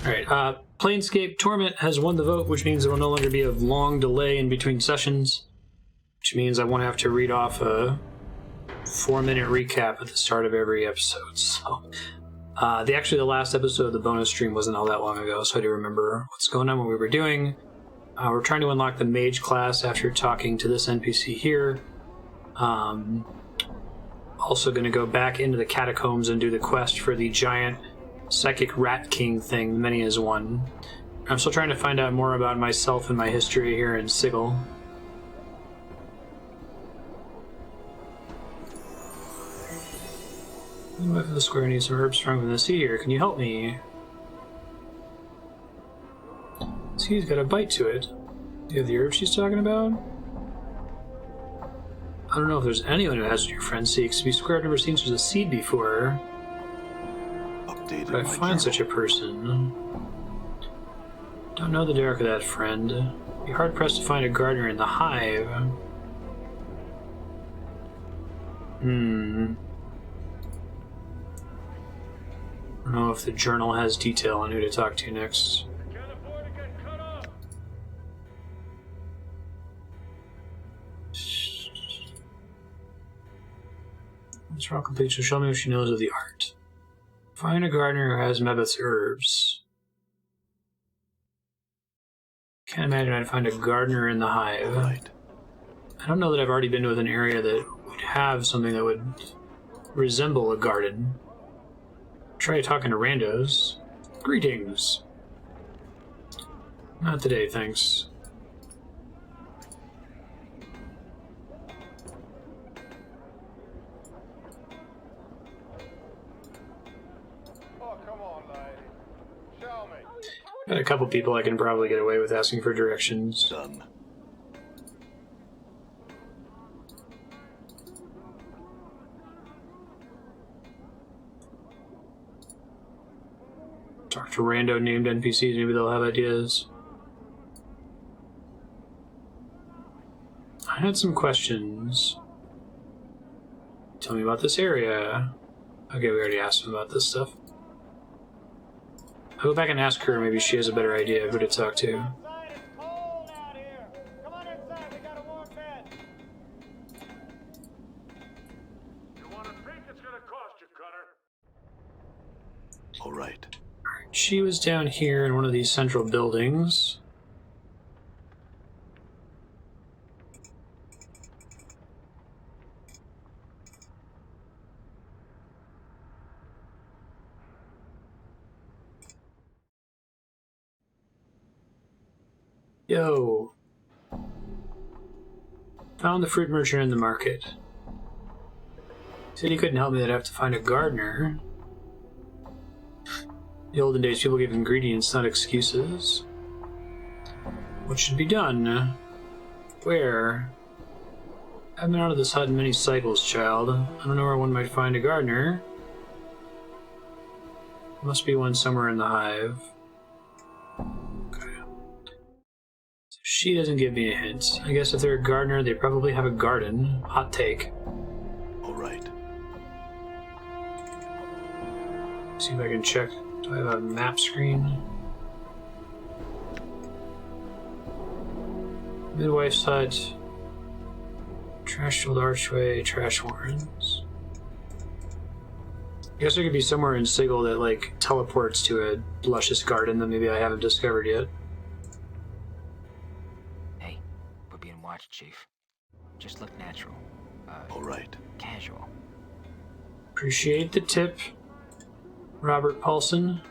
Alright, Planescape Torment has won the vote, which means there will no longer be a long delay in between sessions, which means I won't have to read off a 4-minute recap at the start of every episode. So, the last episode of the bonus stream wasn't all that long ago, so I do remember what's going on, what we were doing. We're trying to unlock the Mage class after talking to this NPC here. Also going to go back into the Catacombs and do the quest for the giant psychic rat king thing many has won. I'm still trying to find out more about myself and my history here in Sigil. The wife of the square needs some herbs strong from the sea here. Can you help me? Sea's got a bite to it. Do you have the herb she's talking about? I don't know if there's anyone who has what your friend seeks. To be square, I've never seen such a seed before. But I find such a person. Don't know the dark of that friend. Be hard pressed to find a gardener in the Hive. I don't know if the journal has detail on who to talk to next. This rock complete, she'll show me what she knows of the art. Find a gardener who has Mebbeth's herbs. Can't imagine I'd find a gardener in the Hive. Right. I don't know that I've already been to an area that would have something that would resemble a garden. Try talking to randos. Greetings. Not today, thanks. Got a couple people I can probably get away with asking for directions. Done. Talk to rando named NPCs, maybe they'll have ideas. I had some questions. Tell me about this area. Okay, we already asked him about this stuff. I'll go back and ask her, maybe she has a better idea of who to talk to. It's cold out here. Come on inside, we got a warm bed. You want to think it's gonna cost you, Cutter? All right. She was down here in one of these central buildings. Yo. Found the fruit merchant in the market. Said he couldn't help me, that I'd have to find a gardener. In the olden days, people gave ingredients, not excuses. What should be done? Where? I've been out of this hut in many cycles, child. I don't know where one might find a gardener. There must be one somewhere in the Hive. She doesn't give me a hint. I guess if they're a gardener, they probably have a garden. Hot take. All right. See if I can check. Do I have a map screen? Midwife's hut. Trash-filled archway. Trash warrens. I guess there could be somewhere in Sigil that, like, teleports to a luscious garden that maybe I haven't discovered yet. Chief. Just look natural. All right. Casual. Appreciate the tip, Robert Paulson.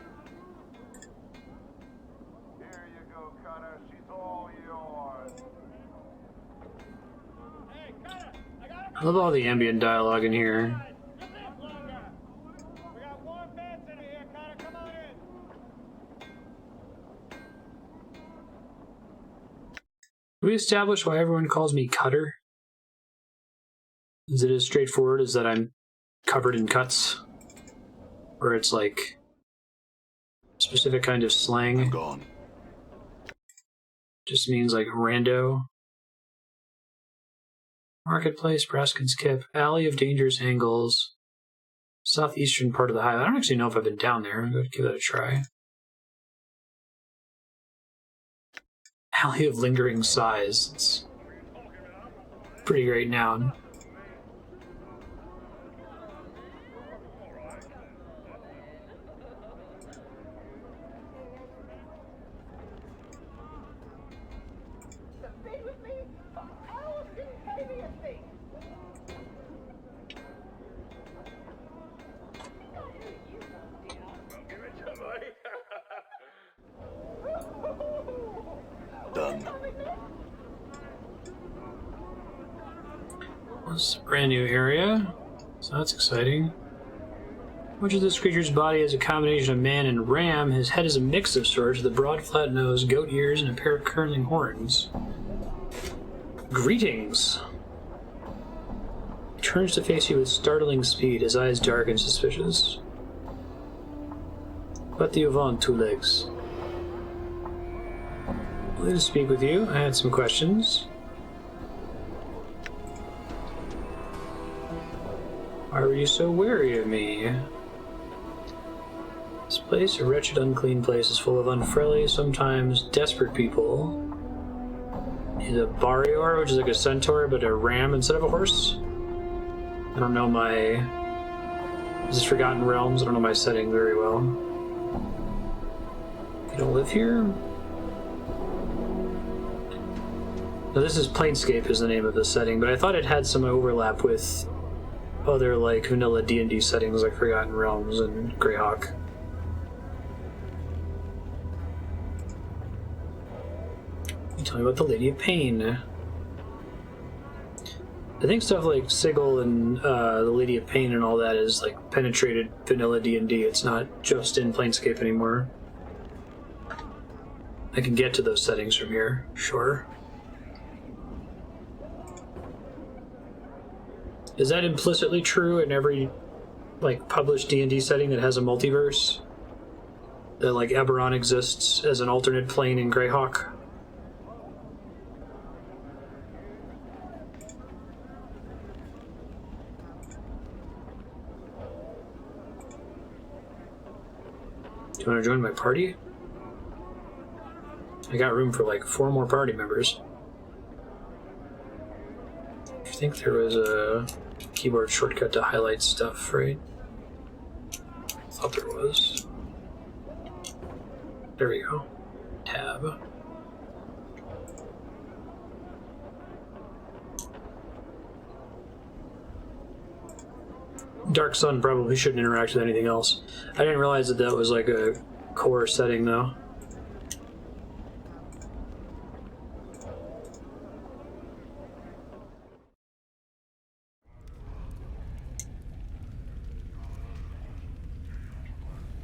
Here you go, Cutter. She's all yours. Hey, Cutter, I got I love all the ambient dialogue in here. Just live longer. We got warm beds in here, Cutter. Come on in. Can we establish why everyone calls me Cutter? Is it as straightforward as that I'm covered in cuts? Or it's like a specific kind of slang? I'm gone. Just means like rando. Marketplace, Braskin's Kip, Alley of Dangerous Angles, southeastern part of the Hive. I don't actually know if I've been down there. I'm going to give that a try. Alley of Lingering Sighs. It's a pretty great noun. Done. This is a brand new area, so that's exciting. Much of this creature's body is a combination of man and ram. His head is a mix of sorts, with a broad, flat nose, goat ears, and a pair of curling horns. Greetings. He turns to face you with startling speed, his eyes dark and suspicious. What do you want, Two Legs? Glad to speak with you. I had some questions. Why were you so wary of me? This place, a wretched, unclean place, is full of unfriendly, sometimes desperate people. He's a Barrior, which is like a centaur, but a ram instead of a horse. I don't know my... This is Forgotten Realms. I don't know my setting very well. You don't live here? Now, this is Planescape is the name of the setting, but I thought it had some overlap with other, like, vanilla D&D settings like Forgotten Realms and Greyhawk. You tell me about the Lady of Pain. I think stuff like Sigil and the Lady of Pain and all that is, like, penetrated vanilla D&D. It's not just in Planescape anymore. I can get to those settings from here, sure. Is that implicitly true in every, like, published D&D setting that has a multiverse? That, like, Eberron exists as an alternate plane in Greyhawk? Do you want to join my party? I got room for, like, 4 more party members. I think there was a keyboard shortcut to highlight stuff, right? I thought there was. There we go. Tab. Dark Sun probably shouldn't interact with anything else. I didn't realize that that was like a core setting, though.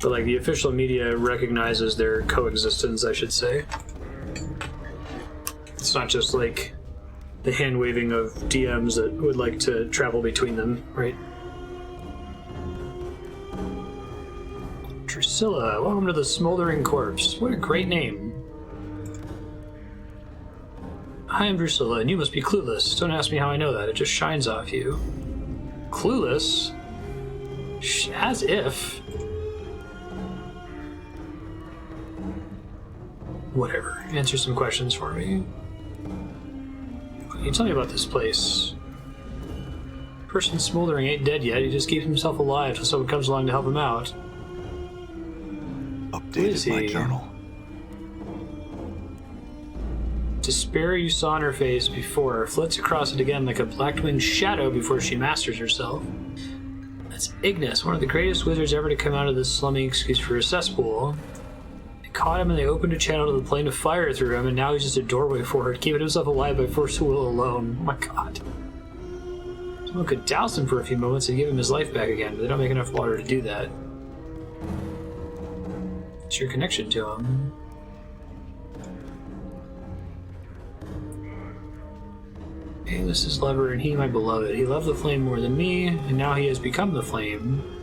But like the official media recognizes their coexistence, I should say. It's not just like the hand waving of DMs that would like to travel between them, right? Drusilla, welcome to the Smoldering Corpse. What a great name. Hi, I'm Drusilla, and you must be clueless. Don't ask me how I know that, it just shines off you. Clueless? As if. Whatever. Answer some questions for me. Can you tell me about this place? Person smoldering ain't dead yet. He just keeps himself alive till someone comes along to help him out. Updated my journal. Despair you saw on her face before flits across it again like a black-winged shadow before she masters herself. That's Ignus, one of the greatest wizards ever to come out of this slumming excuse for a cesspool. Caught him and they opened a channel to the plane of fire through him, and now he's just a doorway for it, keeping himself alive by force of will alone. Oh my god. Someone could douse him for a few moments and give him his life back again, but they don't make enough water to do that. What's your connection to him? This is lover and he my beloved. He loved the flame more than me, and now he has become the flame.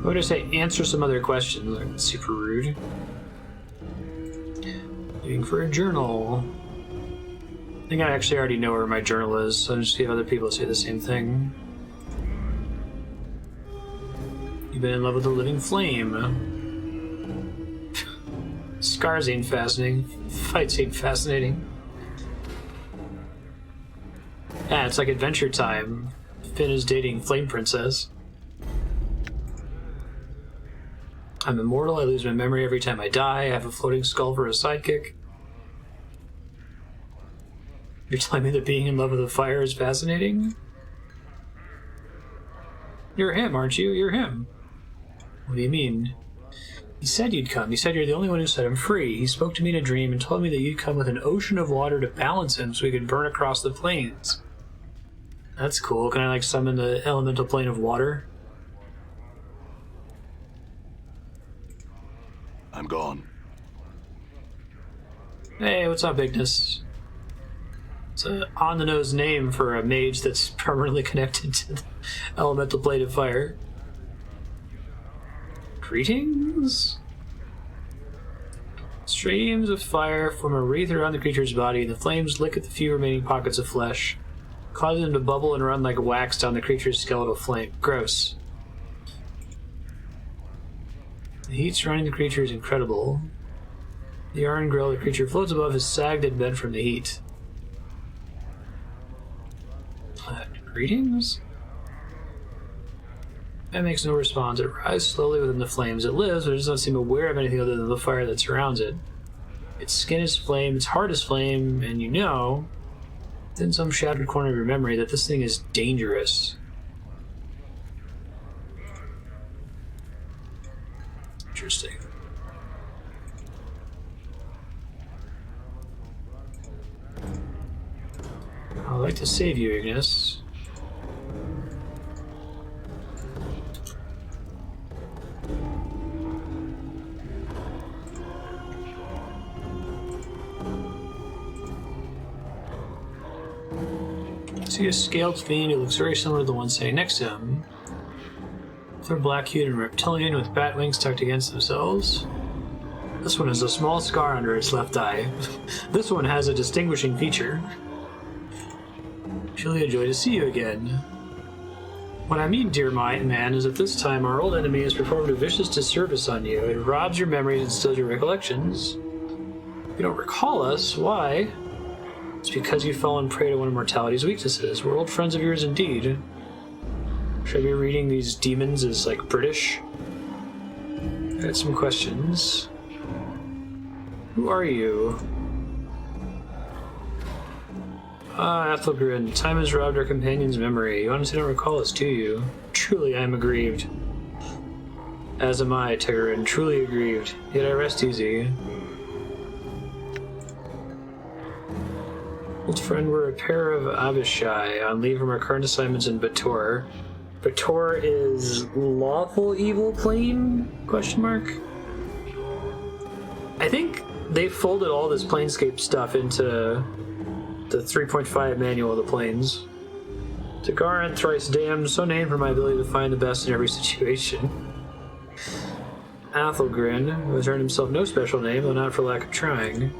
What would I say? Answer some other questions. That's super rude. Looking for a journal. I think I actually already know where my journal is, so I'll just see if other people say the same thing. been in love with a living flame. Scars ain't fascinating. Fights ain't fascinating. Yeah, it's like Adventure Time. Finn is dating Flame Princess. I'm immortal, I lose my memory every time I die, I have a floating skull for a sidekick. You're telling me that being in love with a fire is fascinating? You're him, aren't you? You're him. What do you mean? He said you'd come. He said you're the only one who set him free. He spoke to me in a dream and told me that you'd come with an ocean of water to balance him so he could burn across the plains. That's cool. Can I, like, summon the elemental plane of water? I'm gone. Hey, what's up, Ignus? It's an on-the-nose name for a mage that's permanently connected to the elemental plane of fire. Greetings? Streams of fire form a wreath around the creature's body, and the flames lick at the few remaining pockets of flesh, causing them to bubble and run like wax down the creature's skeletal flame. Gross. The heat surrounding the creature is incredible. The iron grill of the creature floats above his sagged and bent from the heat. Greetings? It makes no response. It rises slowly within the flames. It lives, but it does not seem aware of anything other than the fire that surrounds it. Its skin is flame, its heart is flame, and you know, within some shattered corner of your memory, that this thing is dangerous. Interesting. I'd like to save you, Ignus. See a scaled fiend who looks very similar to the one sitting next to him. They're black-hued and reptilian with bat wings tucked against themselves. This one has a small scar under its left eye. This one has a distinguishing feature. Truly a joy to see you again. What I mean, dear man, is that this time our old enemy has performed a vicious disservice on you. It robs your memories and steals your recollections. You don't recall us. Why? It's because you've fallen prey to one of mortality's weaknesses. We're old friends of yours indeed. Should I be reading these demons as, like, British? I got some questions. Who are you? Ah, Ethelgrin, time has robbed our companion's memory. You honestly don't recall us, do you? Truly, I am aggrieved. As am I, Tegarin, truly aggrieved. Yet I rest easy. Old friend, we're a pair of Abishai on leave from our current assignments in Bator. Bator is lawful evil plane? Question mark? I think they folded all this Planescape stuff into the 3.5 manual of the planes. Tagaran, thrice damned, so named for my ability to find the best in every situation. Athelgrin, who has earned himself no special name, though not for lack of trying.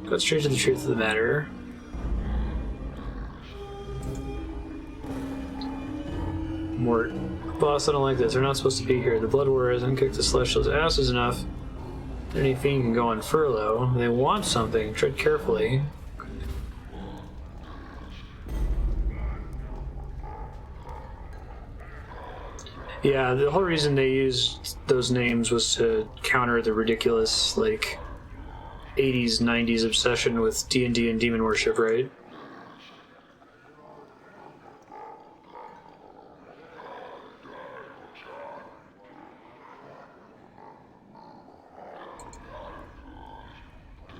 Got straight to the truth of the matter. Mort. Boss, I don't like this. They're not supposed to be here. The Blood War hasn't kicked the Celestials' asses enough. Any fiend can go on furlough. They want something. Tread carefully. Yeah, the whole reason they used those names was to counter the ridiculous, like, 80s, 90s obsession with D&D and demon worship, right?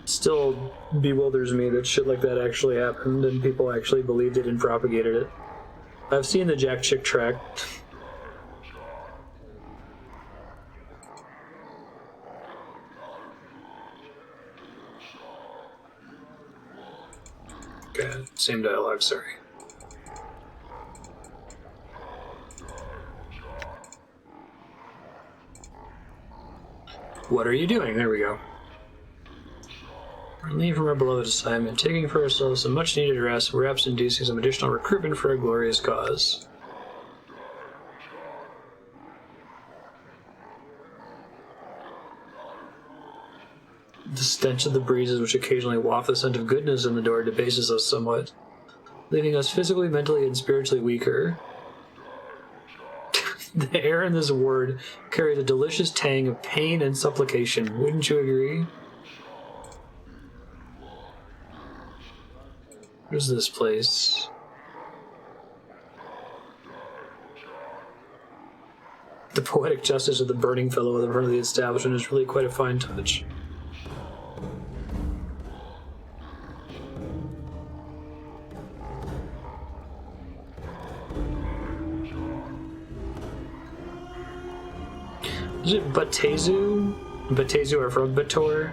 Still bewilders me that shit like that actually happened and people actually believed it and propagated it. I've seen the Jack Chick track. Okay, same dialogue, sorry. What are you doing? There we go. We're leaving from our beloved assignment, taking for ourselves some much-needed rest, and perhaps inducing some additional recruitment for a glorious cause. The stench of the breezes which occasionally waft the scent of goodness in the door debases us somewhat, leaving us physically, mentally, and spiritually weaker. The air in this word carries a delicious tang of pain and supplication. Wouldn't you agree? What is this place? The poetic justice of the burning fellow at the front of the establishment is really quite a fine touch. Is it Batezu? Batezu are from Bator?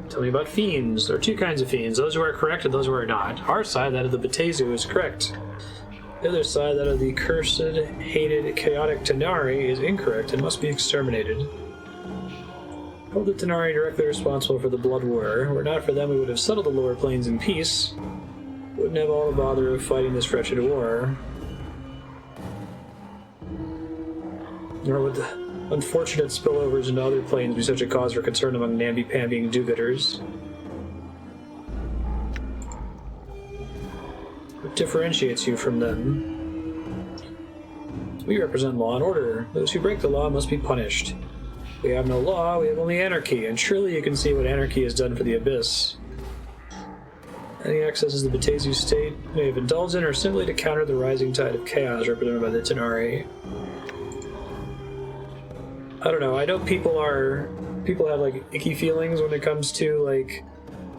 Tell me about fiends. There are two kinds of fiends, those who are correct and those who are not. Our side, that of the Batezu, is correct. The other side, that of the cursed, hated, chaotic Tenari, is incorrect and must be exterminated. Hold the Tenari directly responsible for the blood war. Were it not for them, we would have settled the lower planes in peace. Wouldn't have all the bother of fighting this wretched war. Nor would the unfortunate spillovers into other planes be such a cause for concern among namby-pambying do-gooders. What differentiates you from them? We represent law and order. Those who break the law must be punished. We have no law, we have only anarchy, and surely you can see what anarchy has done for the Abyss. Any excesses the Batezu state may have indulged in, or simply to counter the rising tide of chaos represented by the Tenari. I don't know, I know people have like icky feelings when it comes to like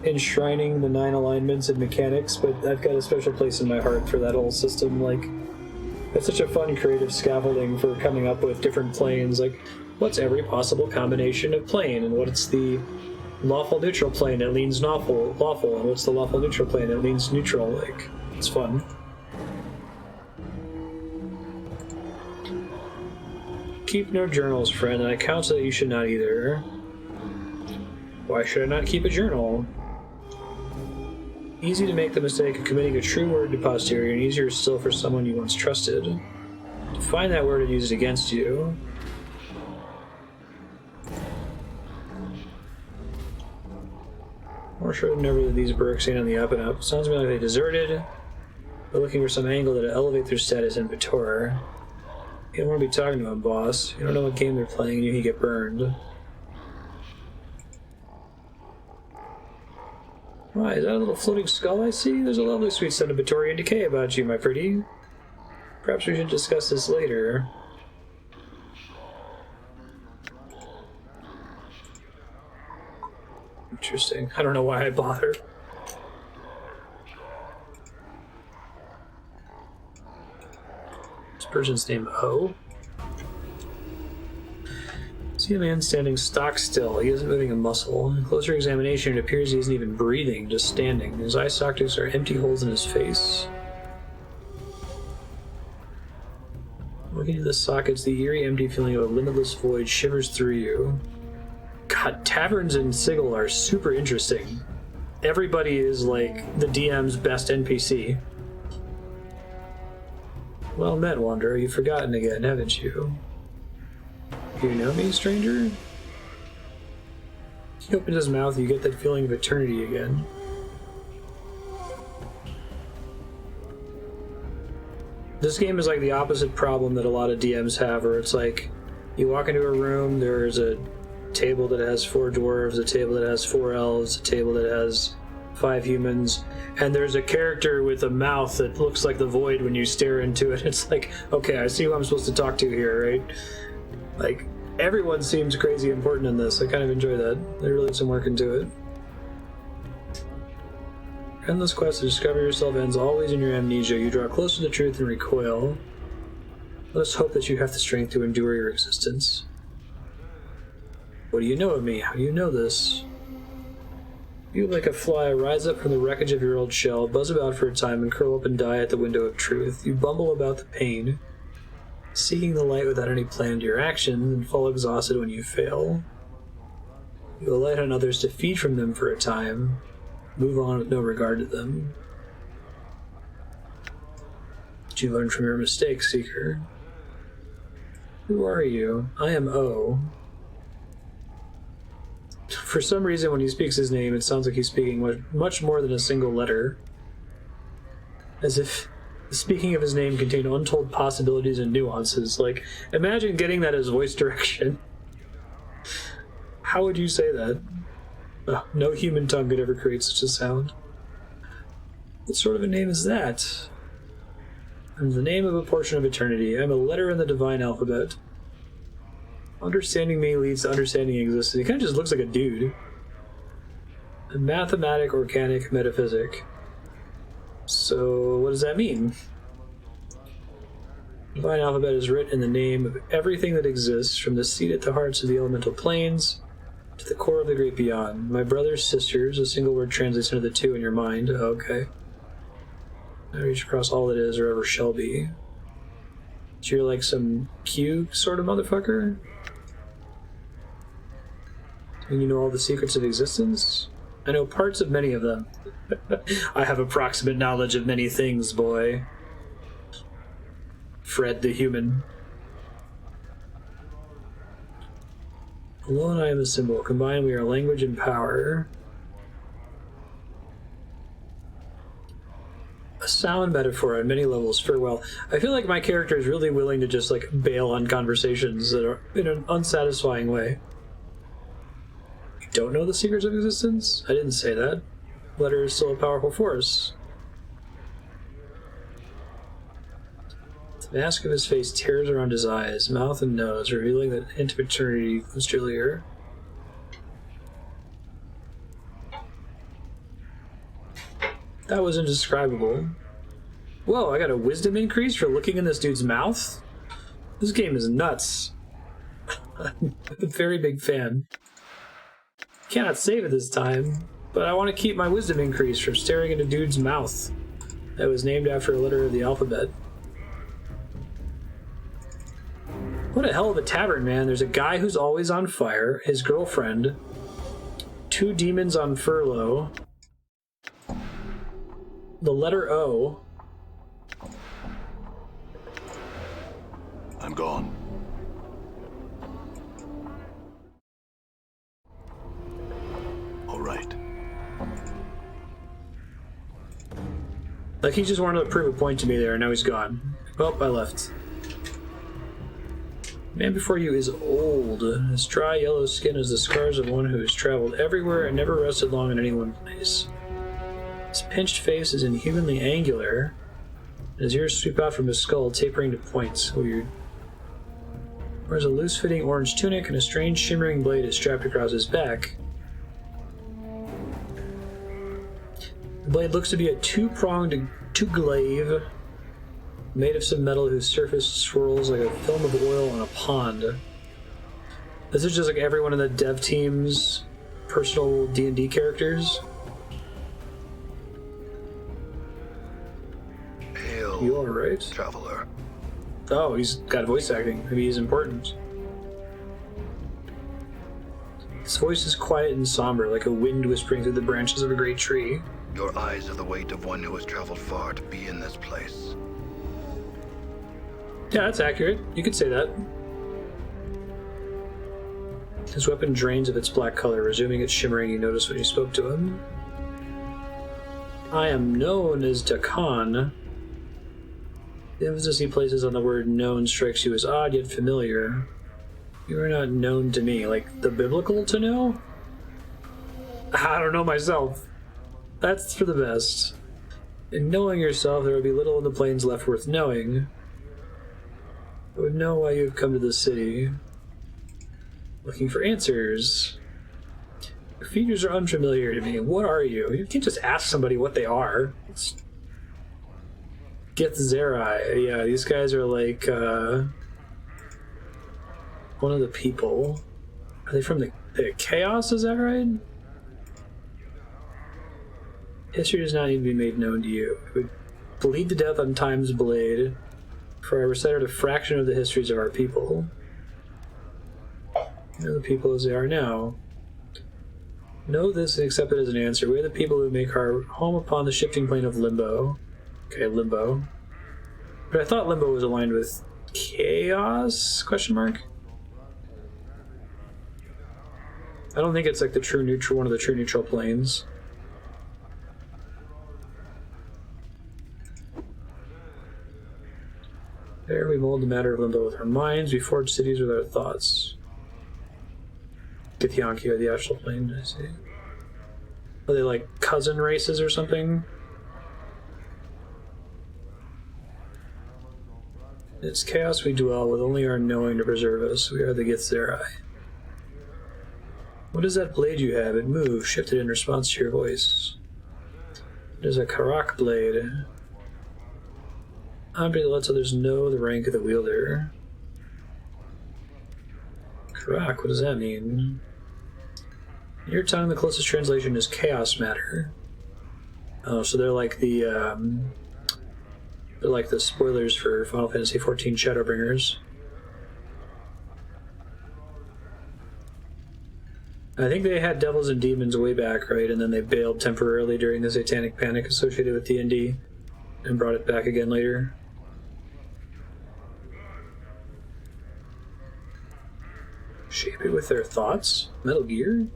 enshrining the 9 alignments and mechanics, but I've got a special place in my heart for that whole system. Like, it's such a fun creative scaffolding for coming up with different planes. Like, what's every possible combination of plane, and what's the lawful neutral plane that leans lawful, and what's the lawful neutral plane that leans neutral? Like, it's fun. Keep no journals, friend, and I counsel that you should not either. Why should I not keep a journal? Easy to make the mistake of committing a true word to posterity, and easier still for someone you once trusted to find that word and use it against you. More sure than ever that these Burks ain't on the up and up. Sounds to me like they deserted, but looking for some angle that'll elevate their status in Vitor. You don't want to be talking to him, boss. You don't know what game they're playing and you can get burned. Why, is that a little floating skull I see? There's a lovely sweet scent of Victorian decay about you, my pretty. Perhaps we should discuss this later. Interesting. I don't know why I bother. This person's name O. See a man standing stock still. He isn't moving a muscle. On closer examination, it appears he isn't even breathing, just standing. His eye sockets are empty holes in his face. Looking at the sockets, the eerie, empty feeling of a limitless void shivers through you. God, taverns in Sigil are super interesting. Everybody is like the DM's best NPC. Well met, Wanderer. You've forgotten again, haven't you? You know me, stranger? He opens his mouth and you get that feeling of eternity again. This game is like the opposite problem that a lot of DMs have, where it's like, you walk into a room, there's a table that has 4 dwarves, a table that has 4 elves, a table that has 5 humans, and there's a character with a mouth that looks like the void when you stare into it. It's like, okay, I see who I'm supposed to talk to here, right? Like, everyone seems crazy important in this. I kind of enjoy that. They really put some work into it. Endless quest to discover yourself ends always in your amnesia. You draw close to the truth and recoil. Let us hope that you have the strength to endure your existence. What do you know of me? How do you know this? You, like a fly, rise up from the wreckage of your old shell, buzz about for a time, and curl up and die at the window of truth. You bumble about the pain, seeking the light without any plan to your actions, and fall exhausted when you fail. You alight on others to feed from them for a time, move on with no regard to them. Did you learn from your mistakes, Seeker? Who are you? I am O. For some reason, when he speaks his name, it sounds like he's speaking much more than a single letter. As if the speaking of his name contained untold possibilities and nuances. Like, imagine getting that as voice direction. How would you say that? No human tongue could ever create such a sound. What sort of a name is that? I'm the name of a portion of eternity. I'm a letter in the divine alphabet. Understanding me leads to understanding existence. He kind of just looks like a dude. A mathematic, organic, metaphysic. So, what does that mean? The divine alphabet is written in the name of everything that exists, from the seat at the hearts of the elemental planes to the core of the great beyond. My brothers, sisters, a single word translates into the two in your mind. Okay. I reach across all that is or ever shall be. So you're like some Q sort of motherfucker? And you know all the secrets of existence? I know parts of many of them. I have approximate knowledge of many things, boy. Fred the human. Alone I am a symbol. Combined we are language and power. A sound metaphor on many levels. Farewell. I feel like my character is really willing to just like bail on conversations that are in an unsatisfying way. You don't know the secrets of existence? I didn't say that. Letter is still a powerful force. The mask of his face tears around his eyes, mouth and nose, revealing that hint of eternity was earlier. That was indescribable. Whoa, I got a wisdom increase for looking in this dude's mouth? This game is nuts. I'm a very big fan. Cannot save it this time, but I want to keep my wisdom increase from staring into dude's mouth. That was named after a letter of the alphabet. What a hell of a tavern, man. There's a guy who's always on fire, his girlfriend, 2 demons on furlough, the letter O. I'm gone. All right. Like he just wanted to prove a point to me there, and now he's gone. Well, I left. The man before you is old. His dry yellow skin is the scars of one who has traveled everywhere and never rested long in any one place. His pinched face is inhumanly angular, and his ears sweep out from his skull, tapering to points. Weird. Wears a loose-fitting orange tunic, and a strange shimmering blade is strapped across his back. The blade looks to be a 2-pronged glaive, made of some metal whose surface swirls like a film of oil on a pond. This is just like everyone in the dev team's personal D&D characters. Hail, You alright? traveler. Oh, he's got voice acting. Maybe he's important. His voice is quiet and somber, like a wind whispering through the branches of a great tree. Your eyes have the weight of one who has traveled far to be in this place. Yeah, that's accurate. You could say that. His weapon drains of its black color, resuming its shimmering you noticed when you spoke to him. I am known as Dak'kon. The emphasis he places on the word known strikes you as odd yet familiar. You are not known to me, like the biblical to know? I don't know myself. That's for the best. In knowing yourself, there would be little in the plains left worth knowing. I would know why you have come to this city. Looking for answers. Your features are unfamiliar to me. What are you? You can't just ask somebody what they are. Get Jhelai. Yeah, these guys are like, one of the people. Are they from the Chaos, is that right? History does not need to be made known to you. It would bleed to death on time's blade, for I recited a fraction of the histories of our people. You know the people as they are now. Know this and accept it as an answer. We are the people who make our home upon the shifting plane of Limbo. Okay, Limbo. But I thought Limbo was aligned with Chaos? Question mark? I don't think it's like the true neutral, one of the true neutral planes. There we mold the matter of limbo with our minds, we forge cities with our thoughts. Githyanki are the astral plane, I see. Are they like cousin races or something? In its chaos we dwell, with only our knowing to preserve us. We are the Githzerai. What is that blade you have? It moves, shifted in response to your voice. It is a Karak blade. Object that lets others know the rank of the wielder. Karak, what does that mean? In your tongue, the closest translation is chaos matter. Oh, so they're like the spoilers for Final Fantasy XIV Shadowbringers. I think they had devils and demons way back, right? And then they bailed temporarily during the satanic panic associated with D&D and brought it back again later. Shape it with their thoughts? Metal Gear?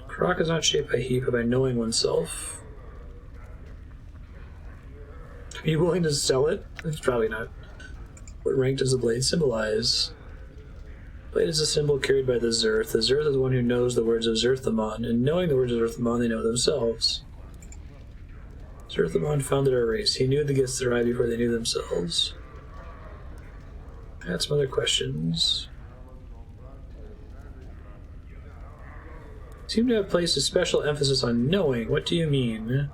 Karak is not shaped by heat, but by knowing oneself. Are you willing to sell it? It's probably not. What rank does the blade symbolize? Blade is a symbol carried by the Zerth. The Zerth is the one who knows the words of Zerthamon, and knowing the words of Zerthamon, they know themselves. Zerthamon founded our race. He knew the Githzerai before they knew themselves. I had some other questions. Seem to have placed a special emphasis on knowing. What do you mean?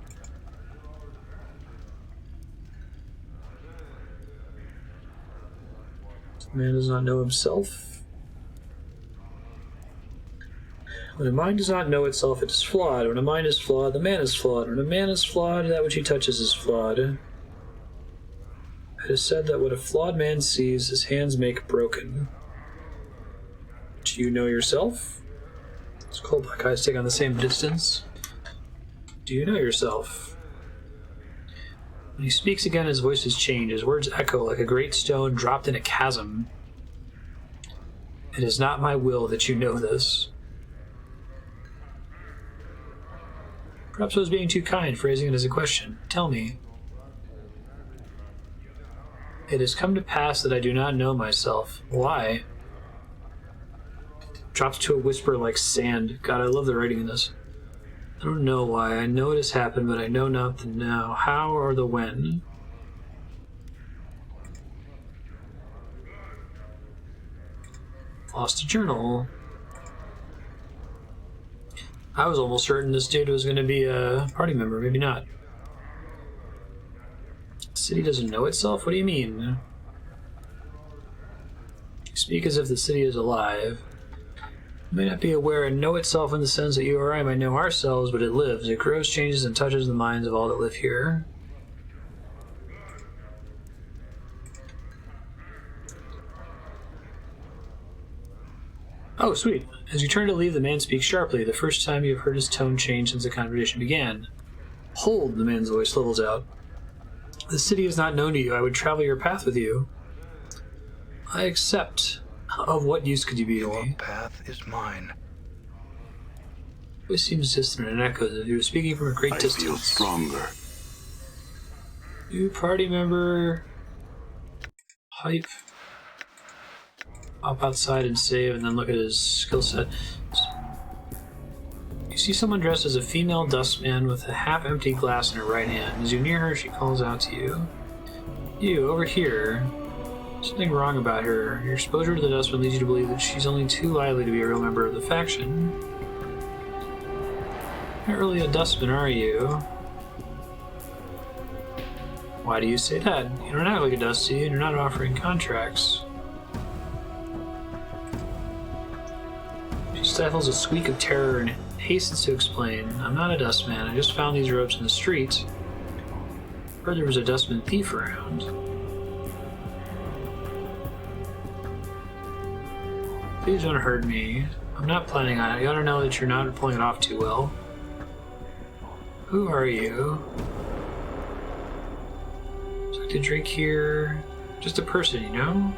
The man does not know himself. When a mind does not know itself, it is flawed. When a mind is flawed, the man is flawed. When a man is flawed, that which he touches is flawed. It is said that what a flawed man sees, his hands make broken. Do you know yourself? His cold black eyes take on the same distance. Do you know yourself? When he speaks again, his voice has changed. His words echo like a great stone dropped in a chasm. It is not my will that you know this. Perhaps I was being too kind, phrasing it as a question. Tell me. It has come to pass that I do not know myself. Why? Drops to a whisper like sand. God, I love the writing in this. I don't know why. I know it has happened, but I know not the now. How or the when. Lost a journal. I was almost certain this dude was going to be a party member. Maybe not. The city doesn't know itself? What do you mean? You speak as if the city is alive. It may not be aware and know itself in the sense that you or I might know ourselves, but it lives. It grows, changes, and touches the minds of all that live here. Oh, sweet. As you turn to leave, the man speaks sharply, the first time you have heard his tone change since the conversation began. Hold, the man's voice levels out. The city is not known to you. I would travel your path with you. I accept. Of what use could you be to me? Your path is mine. Voice seems distant and echoes as if you were speaking from a great distance. I feel stronger. New party member. Hype. Hop outside and save, and then look at his skill set. You see someone dressed as a female dustman with a half-empty glass in her right hand. As you near her, she calls out to you. You, over here. Something wrong about her. Your exposure to the dustman leads you to believe that she's only too lively to be a real member of the faction. Not really a dustman, are you? Why do you say that? You don't act like a dusty, and you're not offering contracts. She stifles a squeak of terror and hastens to explain. I'm not a dustman. I just found these robes in the street. Heard there was a dustman thief around. Please don't hurt me. I'm not planning on it. You ought to know that you're not pulling it off too well. Who are you? Would you like to drink here? Just a person, you know?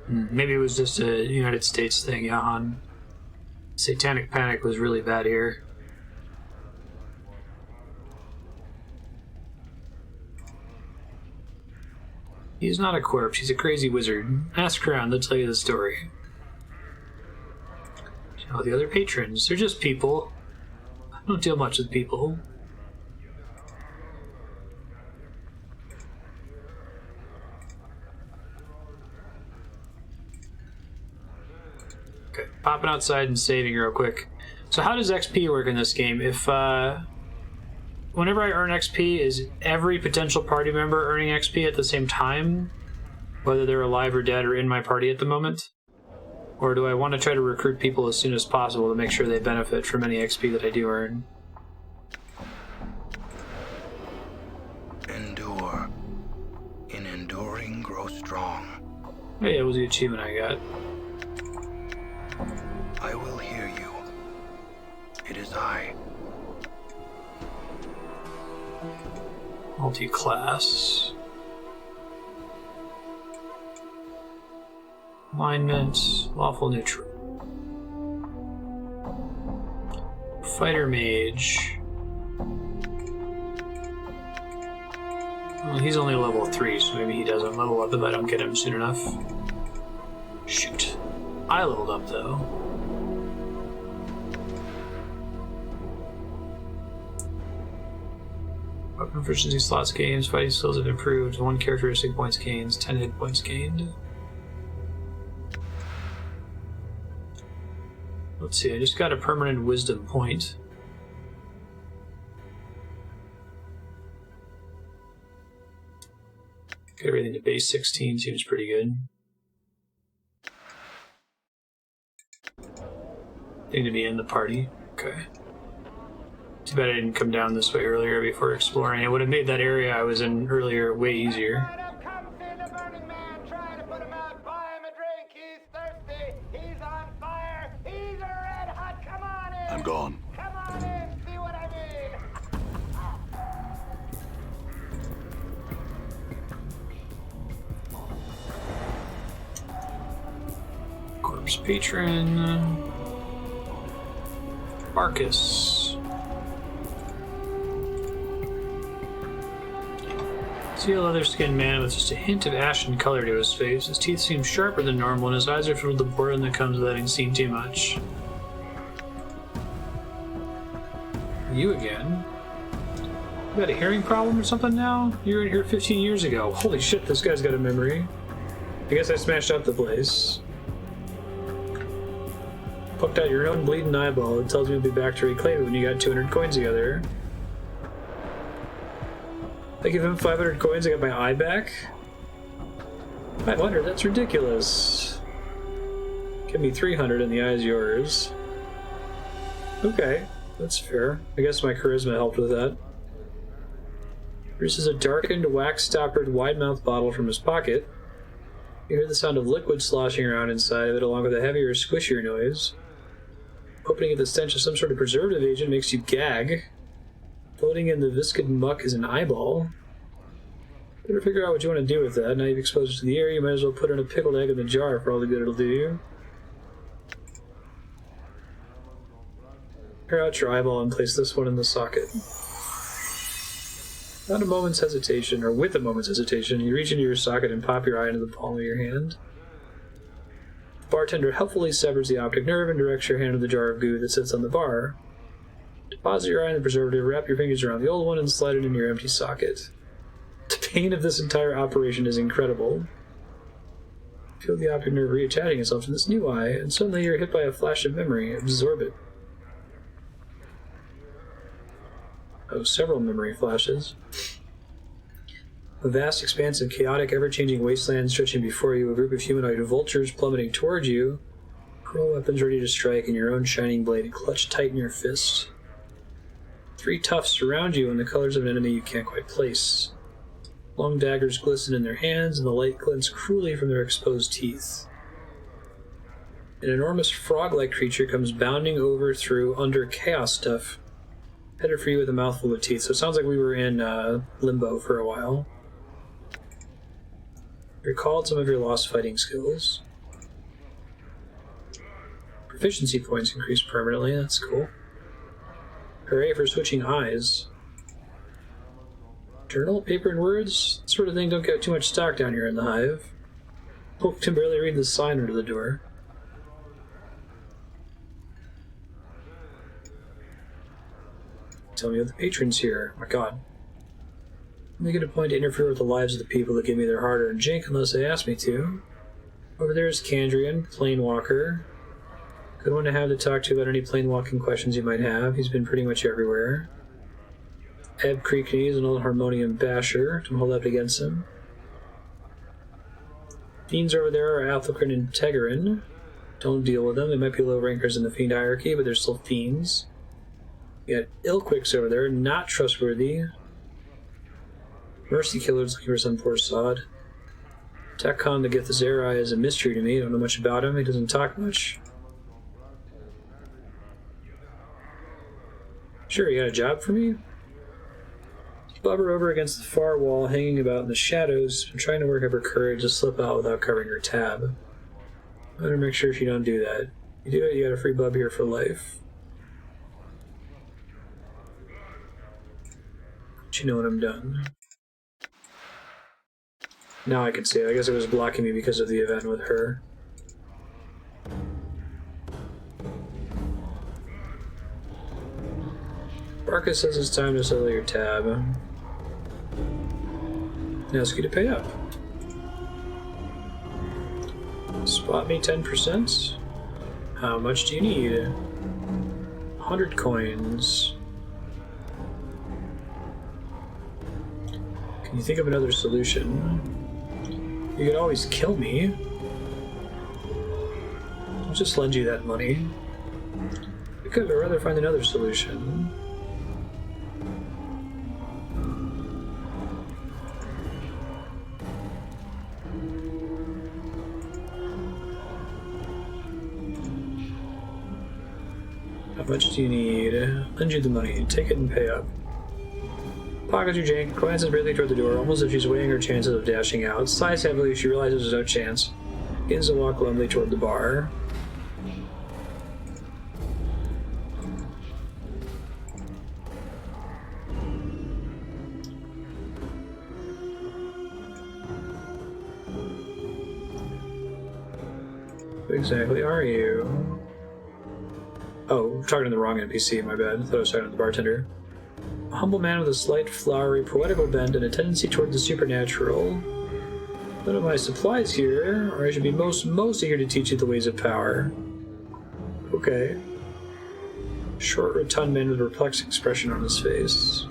Maybe it was just a United States thing, Jahan. Satanic Panic was really bad here. He's not a corpse, he's a crazy wizard. Ask around, they'll tell you the story. Oh, the other patrons, they're just people. I don't deal much with people. Okay, popping outside and saving real quick. So how does XP work in this game? If, whenever I earn XP, is every potential party member earning XP at the same time? Whether they're alive or dead or in my party at the moment? Or do I want to try to recruit people as soon as possible to make sure they benefit from any XP that I do earn? Endure. In enduring, grow strong. Hey, that was the achievement I got. I will hear you. It is I. Multi-class. Alignment. Lawful neutral. Fighter Mage. Well, he's only level 3, so maybe he doesn't level up if I don't get him soon enough. Shoot. I leveled up, though. Weapon proficiency slots gains, fighting skills have improved, 1 characteristic points gains, 10 hit points gained. Let's see, I just got a permanent wisdom point. Get everything to base 16, seems pretty good. Need to be in the party. Okay. Too bad I didn't come down this way earlier before exploring. It would have made that area I was in earlier way easier. Craddock comes in, a burning man, try to put him out, buy him a drink, he's thirsty, he's on fire, he's a red hot, come on in! I'm gone. Come on in, see what I mean! Corpse Patron. Barkis. See a leather-skinned man with just a hint of ashen color to his face. His teeth seem sharper than normal, and his eyes are filled with the boredom that comes with having seen too much. You again? You got a hearing problem or something now? You were in here 15 years ago. Holy shit, this guy's got a memory. I guess I smashed up the place. Poked out your own bleeding eyeball. It tells me you'll be back to reclaim it when you got 200 coins together. I give him 500 coins, I got my eye back? 500? That's ridiculous. Give me 300 and the eye's yours. Okay, that's fair. I guess my charisma helped with that. Produces a darkened, wax-stoppered, wide-mouthed bottle from his pocket. You hear the sound of liquid sloshing around inside of it, along with a heavier, squishier noise. Opening at the stench of some sort of preservative agent makes you gag. Floating in the viscid muck is an eyeball. Better figure out what you want to do with that. Now you've exposed it to the air, you might as well put in a pickled egg in the jar for all the good it'll do you. Tear out your eyeball and place this one in the socket. Without a moment's hesitation, or with a moment's hesitation, you reach into your socket and pop your eye into the palm of your hand. The bartender helpfully severs the optic nerve and directs your hand to the jar of goo that sits on the bar. Deposit your eye in the preservative, wrap your fingers around the old one, and slide it in your empty socket. The pain of this entire operation is incredible. Feel the optic nerve reattaching itself to this new eye, and suddenly you're hit by a flash of memory. Absorb it. Oh, several memory flashes. A vast expanse of chaotic, ever-changing wasteland stretching before you, a group of humanoid vultures plummeting towards you, cruel weapons ready to strike, and your own shining blade clutched tight in your fist. 3 toughs surround you in the colors of an enemy you can't quite place. Long daggers glisten in their hands, and the light glints cruelly from their exposed teeth. An enormous frog-like creature comes bounding over through under chaos stuff, headed for you with a mouthful of teeth. So it sounds like we were in limbo for a while. Recalled some of your lost fighting skills. proficiency points increase permanently. That's cool. Hooray for switching eyes. Journal, paper, and words? That sort of thing don't get too much stock down here in the Hive. Hope can barely read the sign under the door. Tell me of the patrons here. My god. I make it a point to interfere with the lives of the people that give me their hard-earned jink unless they ask me to. Over there is Kandrian, Planewalker. Good one to have to talk to about any planewalking questions you might have. He's been pretty much everywhere. Ebb Creakknees, an old harmonium basher. Don't hold up against him. Fiends over there are Athelgrin and Tegarin. Don't deal with them. They might be low rankers in the Fiend hierarchy, but they're still fiends. You got Ilquicks over there, not trustworthy. Mercy Killer's looking for some poor sod. Dak'kon the Githzerai is a mystery to me. Don't know much about him. He doesn't talk much. Sure, you got a job for me? Blubber over against the far wall, hanging about in the shadows, and trying to work up her courage to slip out without covering her tab. I better make sure she don't do that. You do it, you got a free bub here for life. But you know when I'm done. Now I can see it. I guess it was blocking me because of the event with her. Barkis says it's time to settle your tab. Ask you to pay up. Spot me 10%? How much do you need? 100 coins. Can you think of another solution? You could always kill me. I'll just lend you that money. I could, but I'd rather find another solution. How much do you need? Lend you the money. Take it and pay up. Pockets your jank, glances briefly toward the door, almost as if she's weighing her chances of dashing out. Sighs heavily, she realizes there's no chance. Begins to walk glumly toward the bar. Who exactly are you? Oh, I'm talking to the wrong NPC, my bad. I thought I was talking to the bartender. A humble man with a slight, flowery, poetical bent and a tendency toward the supernatural. None of my supplies here, or I should be most eager to teach you the ways of power. Okay. Short, rotund man with a perplexed expression on his face.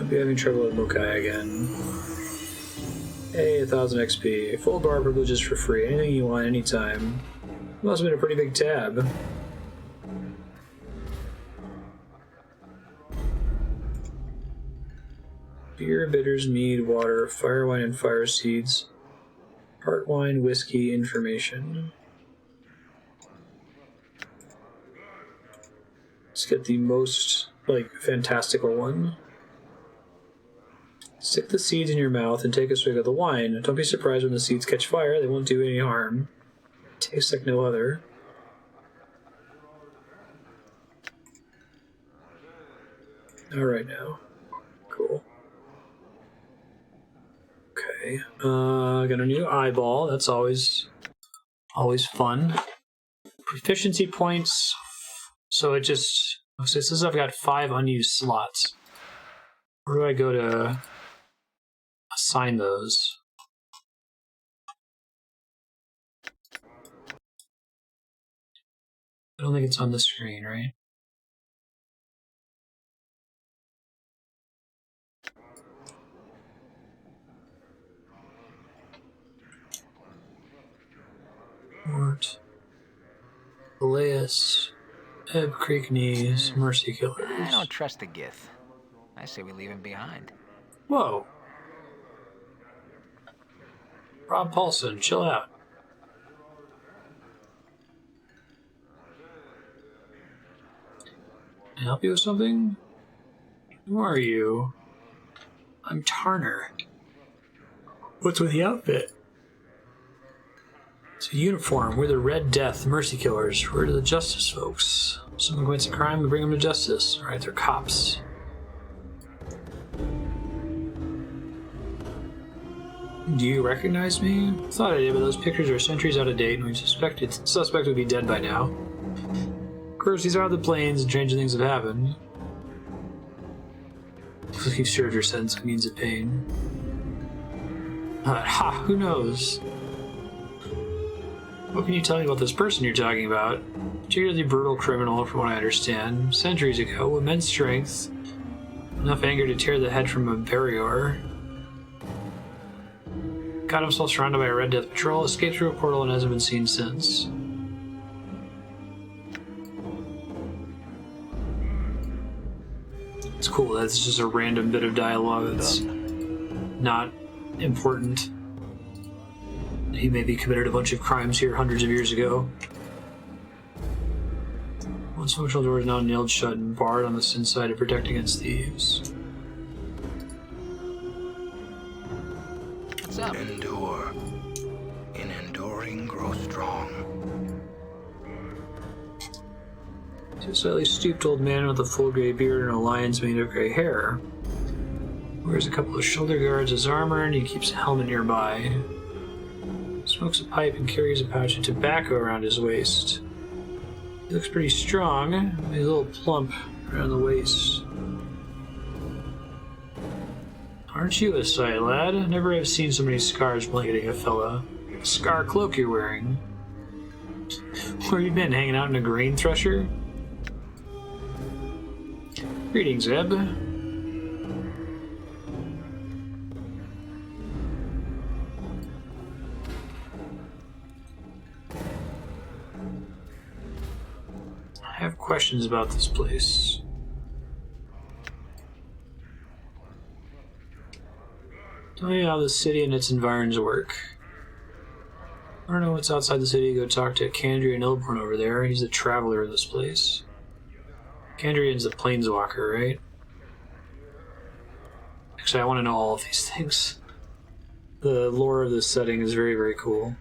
Be having trouble with Mochai again. Hey, 1000 XP. Full bar privileges for free. Anything you want, anytime. Must have been a pretty big tab. Beer, bitters, mead, water, fire wine, and fire seeds. Heart wine, whiskey, information. Let's get the most, fantastical one. Stick the seeds in your mouth and take a swig of the wine. Don't be surprised when the seeds catch fire. They won't do any harm. Tastes like no other. Alright now. Cool. Okay. Got a new eyeball. That's always fun. Proficiency points. So it just... So it says I've got 5 unused slots. Where do I go to... assign those? I don't think it's on the screen, right? Mort, Elias, Ebb Creakknees, Mercy Killers. I don't trust the Gith. I say we leave him behind. Whoa. Rob Paulson, chill out. Can I help you with something? Who are you? I'm Tarner. What's with the outfit? It's a uniform. We're the Red Death Mercy Killers. We're the justice folks. If someone commits a crime, we bring them to justice. Alright, they're cops. Do you recognize me? I thought I did, but those pictures are centuries out of date, and we suspected the suspect would be dead by now. Of course, these are the planes, and strange things have happened. Looks like you've served your sentence of means of pain. Ha! Who knows? What can you tell me about this person you're talking about? Particularly brutal criminal, from what I understand. Centuries ago, immense strength, enough anger to tear the head from a barrier. Got himself surrounded by a Red Death patrol, escaped through a portal, and hasn't been seen since. It's cool. That's just a random bit of dialogue that's not important. He maybe committed a bunch of crimes here hundreds of years ago. One functional door is now nailed shut and barred on this inside to protect against thieves. What's up? Endure. In enduring, grow strong. He's a slightly stooped old man with a full gray beard and a lion's mane of gray hair. Wears a couple of shoulder guards as armor, and he keeps a helmet nearby. Smokes a pipe and carries a pouch of tobacco around his waist. He looks pretty strong. He's a little plump around the waist. Aren't you a sight, lad? Never have seen so many scars blanketing a fella. The scar cloak you're wearing. Where you been, hanging out in a grain thresher? Greetings, Ebb. I have questions about this place. Tell me how the city and its environs work. I don't know what's outside the city. Go talk to Kandrian Ilborn over there. He's the traveler of this place. Kandrian's the planeswalker, right? Actually, I want to know all of these things. The lore of this setting is very, very cool.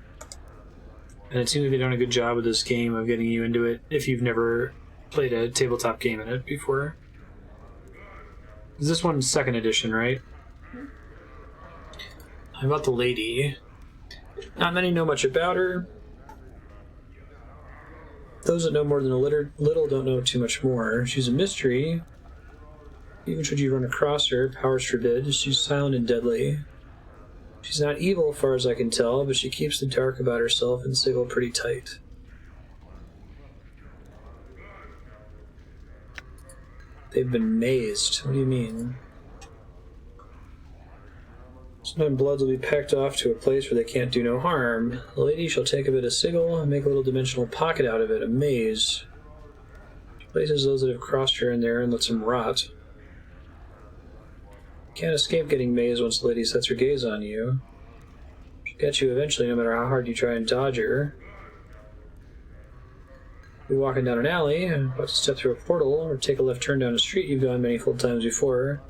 And it seems like they've done a good job with this game of getting you into it if you've never played a tabletop game in it before. This one's 2nd edition, right? How about the lady? Not many know much about her. Those that know more than a little don't know too much more. She's a mystery. Even should you run across her, powers forbid. She's silent and deadly. She's not evil, as far as I can tell, but she keeps the dark about herself and Sigil pretty tight. They've been mazed. What do you mean? Sometimes bloods will be packed off to a place where they can't do no harm. The lady shall take a bit of sigil and make a little dimensional pocket out of it, a maze. She places those that have crossed her in there and lets them rot. You can't escape getting mazed once the lady sets her gaze on you. She'll get you eventually, no matter how hard you try and dodge her. You're walking down an alley, about to step through a portal, or take a left turn down a street you've gone many full times before.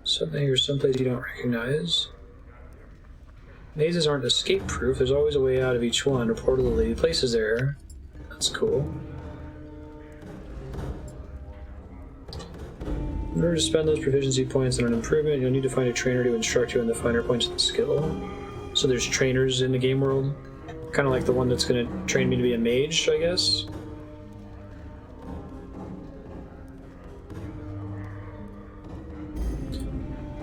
Something or someplace you don't recognize. Mazes aren't escape-proof. There's always a way out of each one. A portal will lead places there. That's cool. In order to spend those proficiency points on an improvement, you'll need to find a trainer to instruct you on the finer points of the skill. So there's trainers in the game world. Kind of like the one that's going to train me to be a mage, I guess.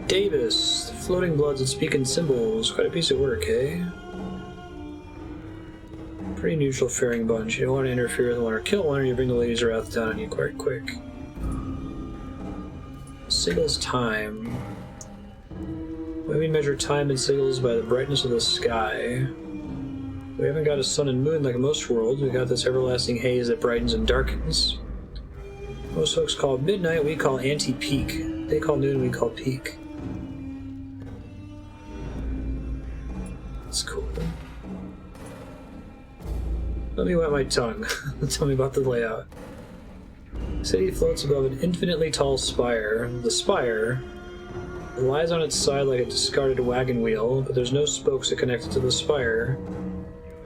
Davis, the floating bloods that speak in symbols. Quite a piece of work, eh? Pretty neutral faring bunch. You don't want to interfere with one or kill one, or you bring the lady's wrath down on you quite quick. Sigil's time. When we measure time in sigils by the brightness of the sky. We haven't got a sun and moon like most worlds. We got this everlasting haze that brightens and darkens. Most folks call midnight, we call anti-peak. They call noon, we call peak. That's cool. Let me wet my tongue. Tell me about the layout. The city floats above an infinitely tall spire. The spire lies on its side like a discarded wagon wheel, but there's no spokes to connect it to the spire.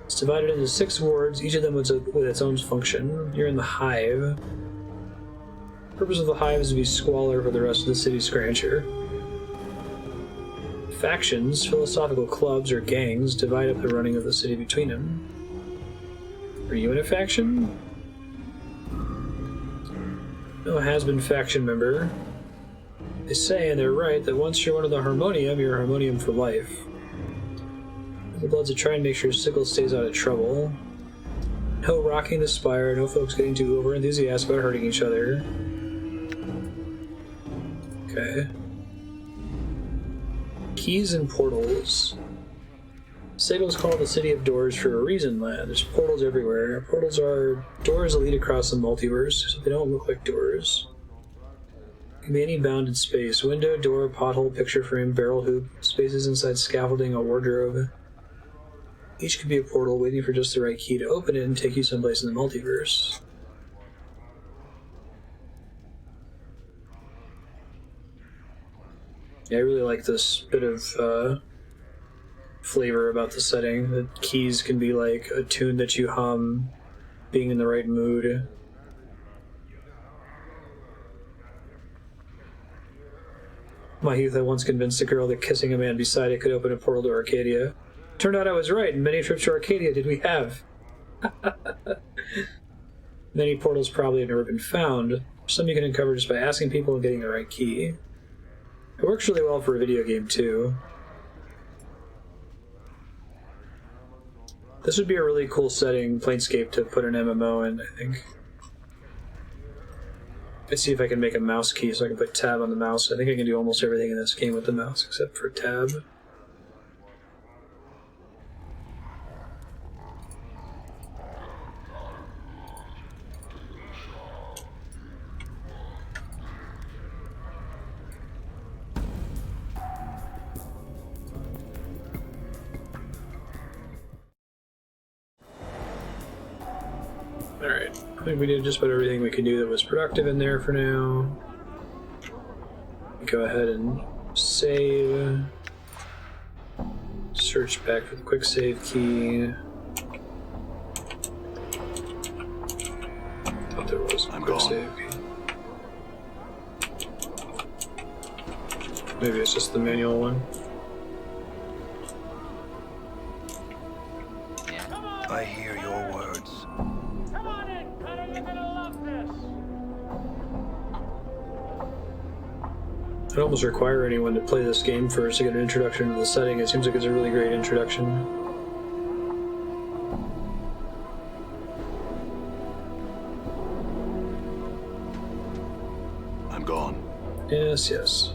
It's divided into 6 wards, each of them with its own function. You're in the Hive. The purpose of the Hive is to be squalor for the rest of the city's grandeur. Factions, philosophical clubs, or gangs divide up the running of the city between them. Are you in a faction? No has-been faction member. They say, and they're right, that once you're one of the Harmonium, you're a Harmonium for life. The Bloods to try and make sure Sickle stays out of trouble. No rocking the spire, no folks getting too over-enthusiastic about hurting each other. Okay. Keys and portals. Sego's called the City of Doors for a reason, lad. There's portals everywhere. Portals are doors that lead across the multiverse, so they don't look like doors. It can be any bounded space. Window, door, pothole, picture frame, barrel hoop, spaces inside scaffolding, a wardrobe. Each could be a portal waiting for just the right key to open it and take you someplace in the multiverse. Yeah, I really like this bit of flavor about the setting. The keys can be like a tune that you hum, being in the right mood. My youth, I once convinced a girl that kissing a man beside it could open a portal to Arcadia. Turned out I was right, and many trips to Arcadia did we have. Many portals probably have never been found. Some you can uncover just by asking people and getting the right key. It works really well for a video game, too. This would be a really cool setting, Planescape, to put an MMO in, I think. Let's see if I can make a mouse key so I can put tab on the mouse. I think I can do almost everything in this game with the mouse except for tab. Alright, I think we did just about everything we could do that was productive in there for now. Go ahead and save. Search back for the quick save key. Thought there was a quick save key. Maybe it's just the manual one. I hear your words. Come on in, Cutter, you're gonna love this. I'd almost require anyone to play this game first to get an introduction to the setting. It seems like it's a really great introduction. I'm gone. Yes, yes.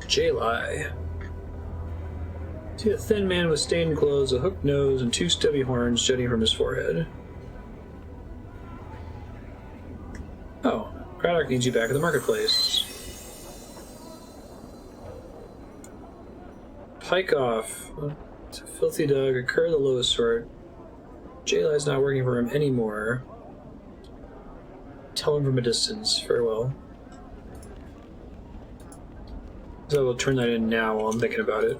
Jhelai. See a thin man with stained clothes, a hooked nose, and 2 stubby horns jutting from his forehead. Oh, Craddock needs you back at the marketplace. Pike off. It's a filthy dog, a cur of the lowest sort. Jhelai's not working for him anymore. Tell him from a distance. Farewell. So we'll turn that in now while I'm thinking about it.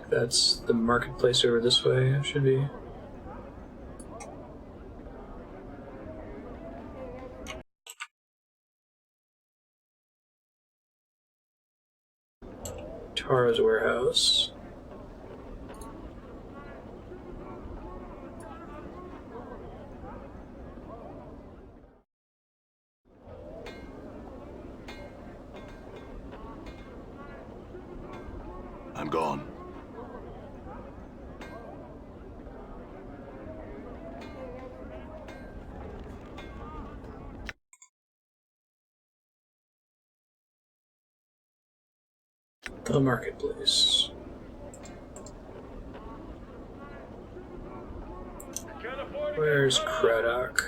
That's the marketplace over this way, it should be. Tara's warehouse. I'm gone. The marketplace. Where's Craddock?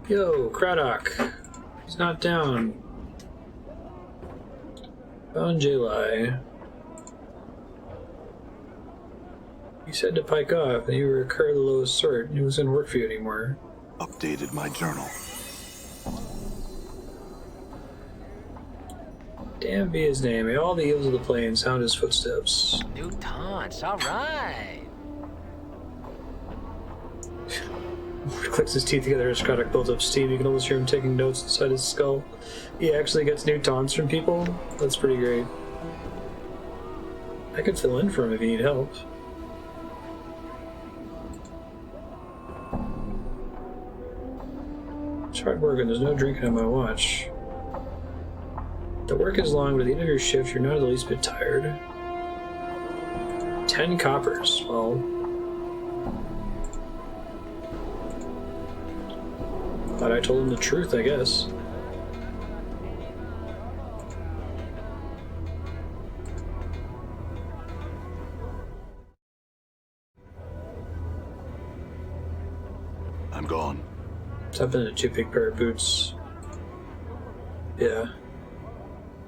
Yo, Craddock. He's not down. Found Jhelai. You said to pike off that you were a cur of the lowest sort and it wasn't work for you anymore. Updated my journal. Damn be his name. May all the evils of the plains sound his footsteps. New taunts, alright. Clicks his teeth together as Craddock builds up steam. You can almost hear him taking notes inside his skull. He actually gets new taunts from people? That's pretty great. I could fill in for him if you need help. It's hard work and there's no drinking on my watch. The work is long, but at the end of your shift, you're not the least bit tired. 10 coppers. Well, thought I told him the truth, I guess. I'm gone. Stop in a 2 big pair of boots. Yeah.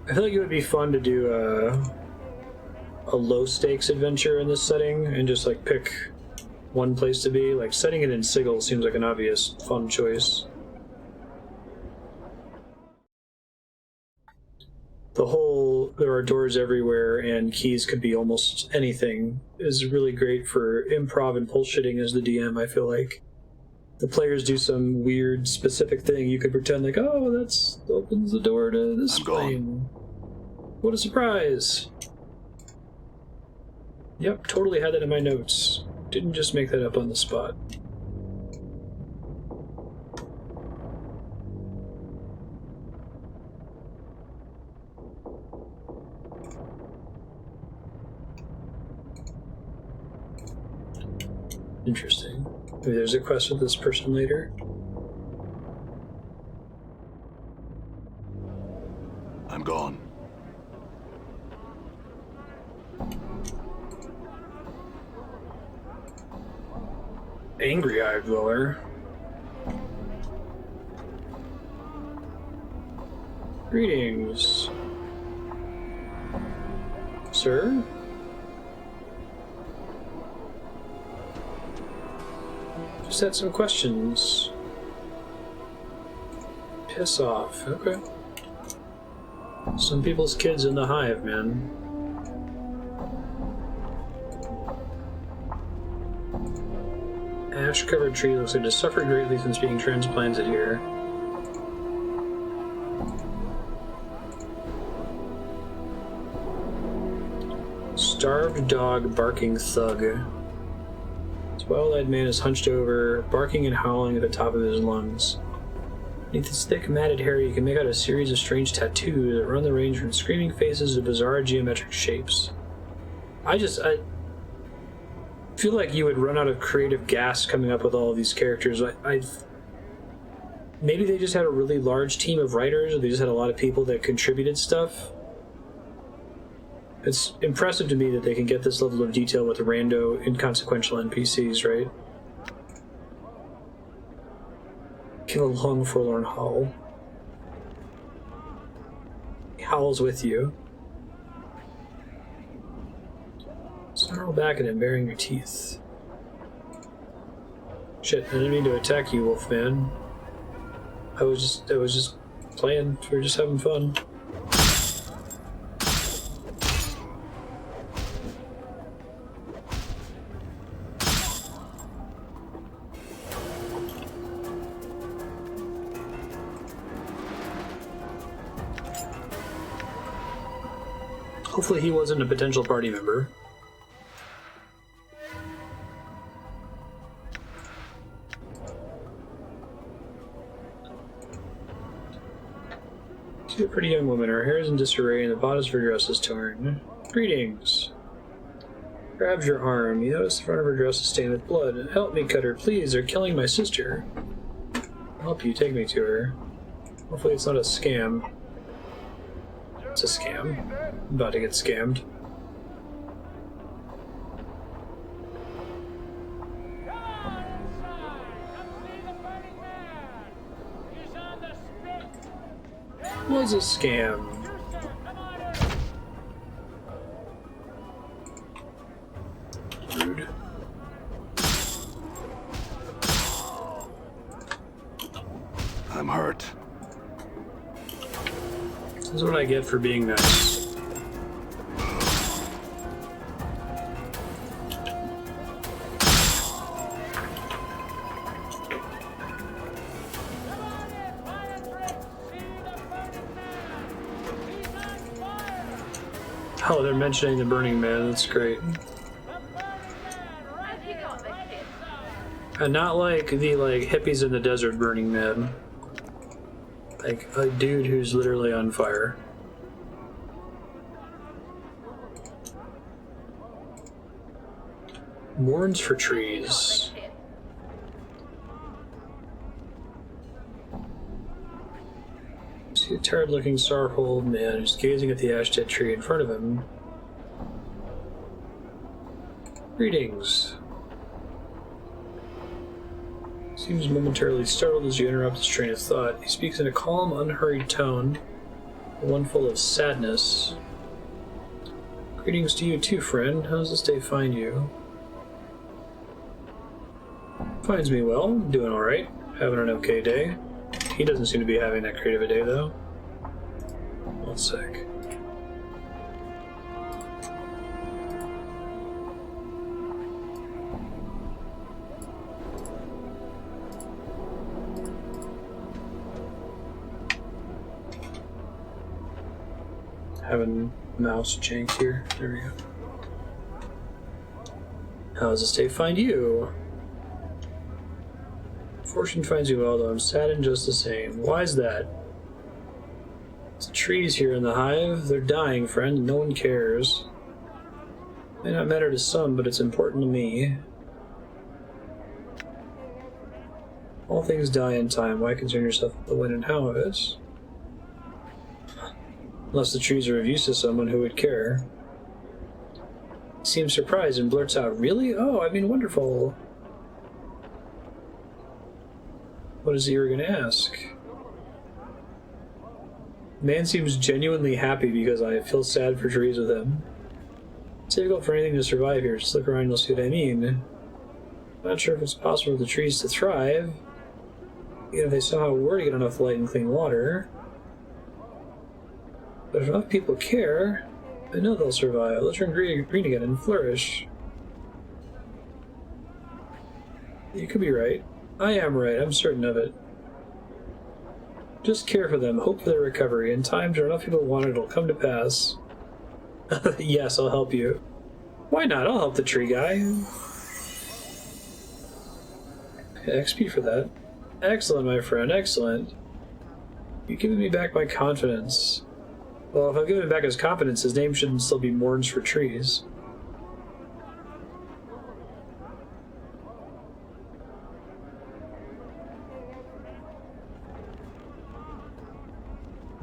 I feel like it would be fun to do a low stakes adventure in this setting and just like pick one place to be. Like setting it in Sigil seems like an obvious fun choice. The whole there are doors everywhere and keys could be almost anything is really great for improv and bullshitting as the DM, I feel like. The players do some weird specific thing, you could pretend like, oh, that's opens the door to this plane. What a surprise. Yep, totally had that in my notes. Didn't just make that up on the spot. Interesting. Maybe there's a quest with this person later. I'm gone. Angry Hive Dweller. Greetings. Sir? Just had some questions. Piss off. Okay. Some people's kids in the Hive, man. Ash-covered tree looks like it has suffered greatly since being transplanted here. Starved dog barking thug. This well-led man is hunched over, barking and howling at the top of his lungs. Beneath his thick, matted hair, you can make out a series of strange tattoos that run the range from screaming faces to bizarre geometric shapes. I feel like you would run out of creative gas coming up with all of these characters. Maybe they just had a really large team of writers, or they just had a lot of people that contributed stuff. It's impressive to me that they can get this level of detail with rando, inconsequential NPCs, right? Kill a long, forlorn howl. He howls with you. Snarl back at him, baring your teeth. Shit, I didn't mean to attack you, Wolfman. I was just playing. We were just having fun. Hopefully he wasn't a potential party member. She's a pretty young woman. Her hair is in disarray and the bodice of her dress is torn. Greetings. Grabs your arm. You notice the front of her dress is stained with blood. Help me, Cutter, please. They're killing my sister. I'll help you. Take me to her. Hopefully it's not a scam. It's a scam. I'm about to get scammed. was a scam. Rude. I'm hurt. This is what I get for being nice. Oh, they're mentioning the Burning Man. That's great. And not like the hippies in the desert Burning Man. Like a dude who's literally on fire. Mourns for trees. See a tired-looking, sorrowful old man who's gazing at the ash-dead tree in front of him. Greetings. Seems momentarily startled as you interrupt his train of thought. He speaks in a calm, unhurried tone, one full of sadness. Greetings to you too, friend. How's this day find you? Finds me well. I'm doing alright. Having an okay day. He doesn't seem to be having that great of a day, though. One sec. Having mouse jank here. There we go. How does this day find you? Fortune finds you well, though I'm saddened just the same. Why is that? The trees here in the hive, they're dying, friend, and no one cares. May not matter to some, but it's important to me. All things die in time. Why concern yourself with the when and how of it? Unless the trees are of use to someone who would care. He seems surprised and blurts out, "Really? Oh, I mean, wonderful." What is it you were going to ask? Man seems genuinely happy because I feel sad for trees with him. It's difficult for anything to survive here. Just look around and you'll see what I mean. I'm not sure if it's possible for the trees to thrive, even if they somehow were to get enough light and clean water. But if enough people care, I know they'll survive. They'll turn green again and flourish. You could be right. I am right. I'm certain of it. Just care for them, hope for their recovery. In times where enough people want it, it'll come to pass. Yes, I'll help you. Why not? I'll help the tree guy. XP for that. Excellent, my friend. Excellent. You've given me back my confidence. Well, if I've given him back his confidence, his name shouldn't still be Mourns for Trees.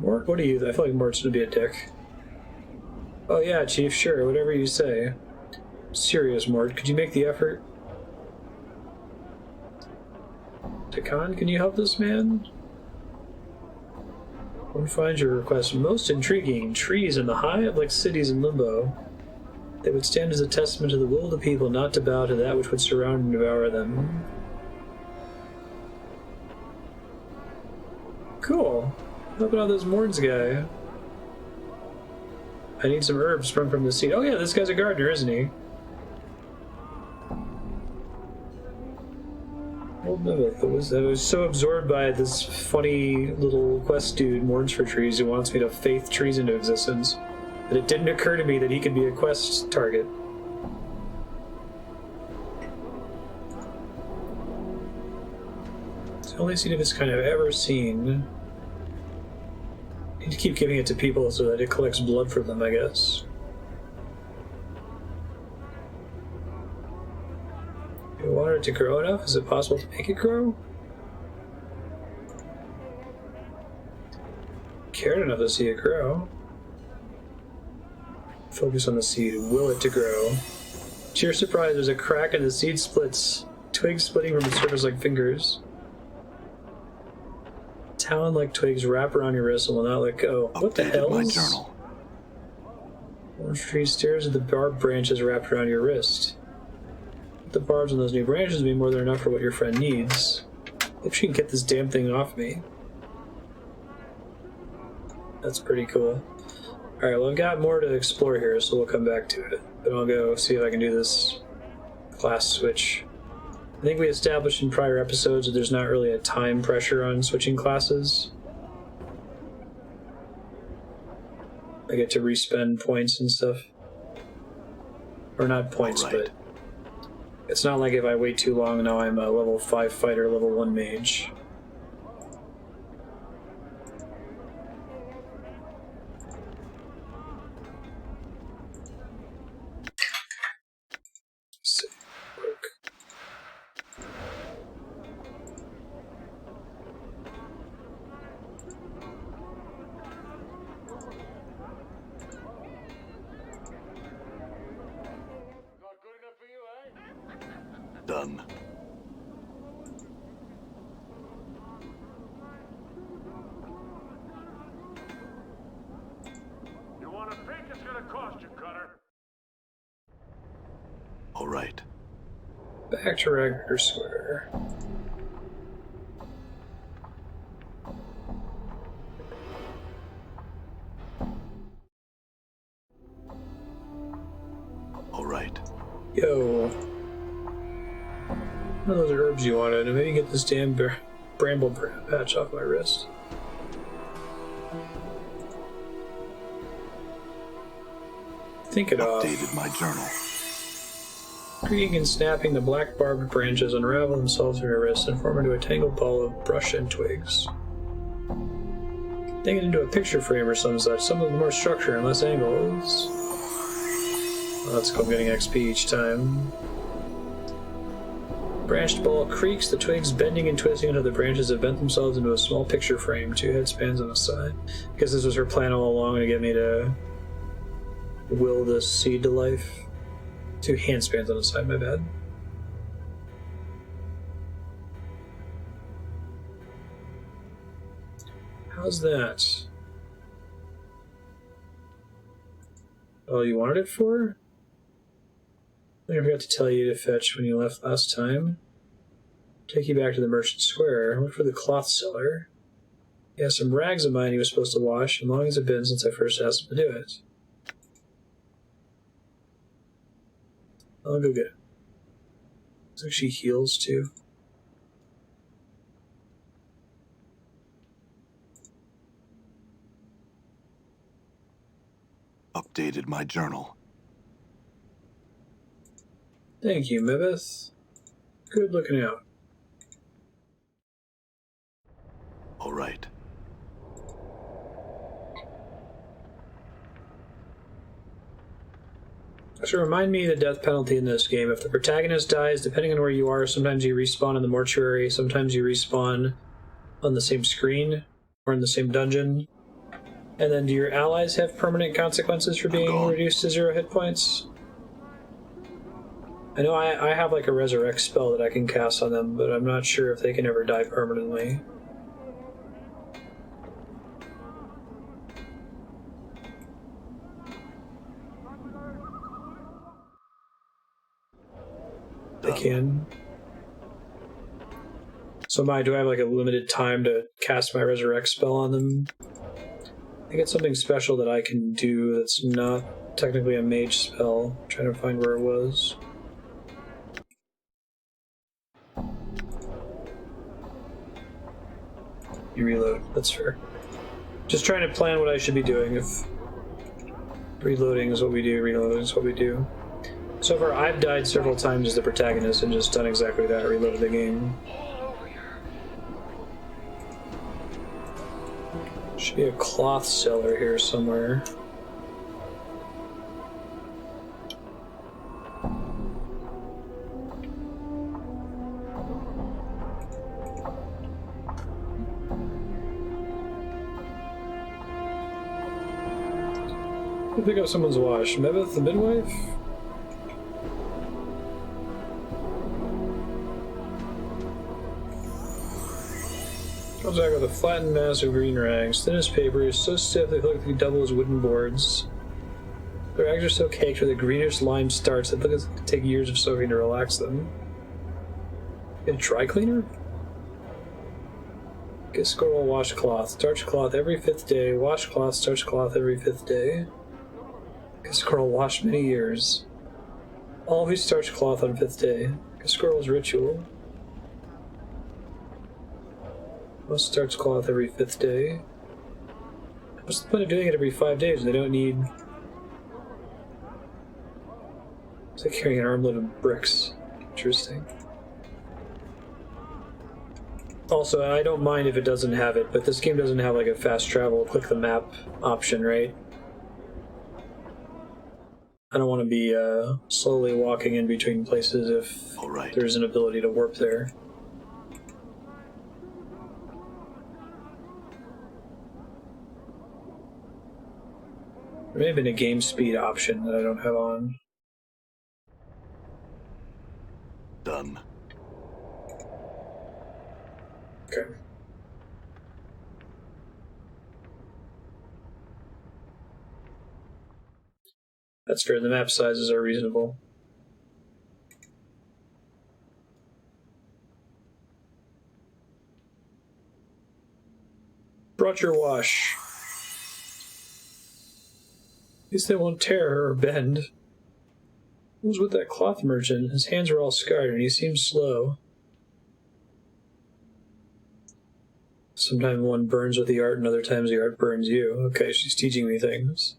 Mort, what are you? I feel like Mort's gonna be a dick. Oh yeah, Chief, sure, whatever you say. Serious, Mort, could you make the effort? Dak'kon, can you help this man? One finds your request most intriguing. Trees in the hive like cities in limbo. They would stand as a testament to the will of the people not to bow to that which would surround and devour them. Cool. Helping out this Morns guy. I need some herbs sprung from the seed. Oh yeah, this guy's a gardener, isn't he? Old Mebbeth. I was so absorbed by this funny little quest dude, Mourns for Trees, who wants me to faith trees into existence, that it didn't occur to me that he could be a quest target. It's the only seed of its kind I've ever seen. I need to keep giving it to people so that it collects blood for them, I guess. Do you want it to grow enough? Is it possible to make it grow? Cared enough to see it grow. Focus on the seed. Will it to grow? To your surprise, there's a crack and the seed splits. Twigs splitting from its surface like fingers. talon-like twigs wrap around your wrist and will not let go. What the hell? My journal. Orange tree stares at the barbed branches wrapped around your wrist. The barbs on those new branches will be more than enough for what your friend needs. If she can get this damn thing off me. That's pretty cool. Alright, well I've got more to explore here, so we'll come back to it. But I'll go see if I can do this class switch. I think we established in prior episodes that there's not really a time pressure on switching classes. I get to respend points and stuff. Or not points, but it's not like if I wait too long, now I'm a level 5 fighter, level 1 mage. Done. You want to think it's gonna cost you, Cutter? All right. Back to Ragnar Square. All right. Yo. One of those herbs you wanted, and maybe get this damn bramble patch off my wrist. Think it off. Updated my journal. Creaking and snapping, the black barbed branches unravel themselves from your wrist and form into a tangled ball of brush and twigs. Take it into a picture frame or some such, some with more structure and less angles. Well, that's called getting XP each time. Branched ball creaks, the twigs bending and twisting until the branches have bent themselves into a small picture frame, 2 headspans on the side. I guess this was her plan all along to get me to will this seed to life. 2 handspans on the side, my bad. How's that? Oh, you wanted it for? I forgot to tell you to fetch when you left last time. Take you back to the Merchant Square. Look for the cloth seller. He has some rags of mine he was supposed to wash, and long as it's been since I first asked him to do it. I'll go get it. Looks like she heals too. Updated my journal. Thank you, Mebbeth. Good looking out. All right. So remind me of the death penalty in this game. If the protagonist dies, depending on where you are, sometimes you respawn in the mortuary, sometimes you respawn on the same screen or in the same dungeon. And then do your allies have permanent consequences for being reduced to 0 hit points? I know I have like a resurrect spell that I can cast on them, but I'm not sure if they can ever die permanently. They can. So do I have like a limited time to cast my resurrect spell on them? I think it's something special that I can do that's not technically a mage spell. I'm trying to find where it was. You reload. That's fair. Just trying to plan what I should be doing. If reloading is what we do, reloading is what we do. So far, I've died several times as the protagonist and just done exactly that, reloaded the game. Should be a cloth seller here somewhere. Pick up someone's wash. Mebbeth, the midwife? Comes back with a flattened mass of green rags. Thin as paper, is so stiff they look like double as wooden boards. The rags are so caked with a greenish lime starch that it could take years of soaking to relax them. Get a dry cleaner? Get squirrel washcloth. Starch cloth every 5th day. Washcloth, starch cloth every 5th day. Get squirrel wash many years. Always starch cloth on 5th day. Get squirrel's ritual. Must starch cloth every 5th day. What's the point of doing it every 5 days when they don't need... It's like carrying an armload of bricks. Interesting. Also, I don't mind if it doesn't have it, but this game doesn't have like a fast travel, click the map option, right? I don't want to be slowly walking in between places if there's an ability to warp there. There may have been a game speed option that I don't have on. Done. Okay. That's fair, the map sizes are reasonable. Brought your wash. At least they won't tear or bend. What was with that cloth merchant? His hands were all scarred and he seemed slow. Sometimes one burns with the art and other times the art burns you. Okay, she's teaching me things.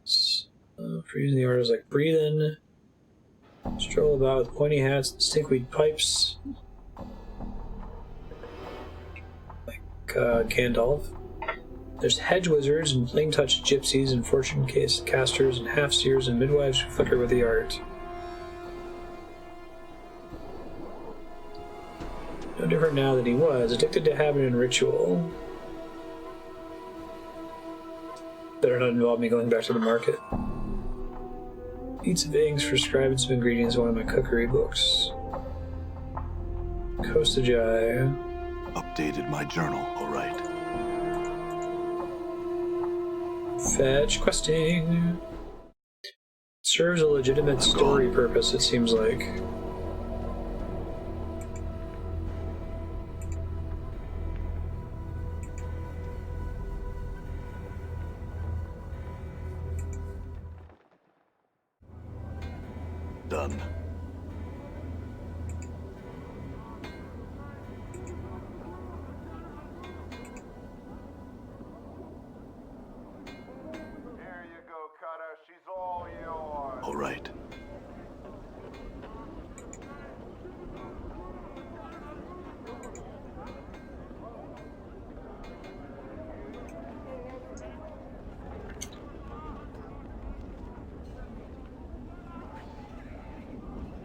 For using the art is like breathe in, stroll about with pointy hats and stinkweed pipes. Like Gandalf. There's hedge wizards and plain-touch gypsies and fortune-cast casters and half-seers and midwives who flicker with the art. No different now than he was, addicted to habit and ritual. Better not involve me going back to the market. Eats of eggs for scribing some ingredients in one of my cookery books. Kostajai. Updated my journal, alright. Fetch questing. Serves a legitimate story purpose, it seems like. Done. Here you go, Cutter. She's all yours. All right.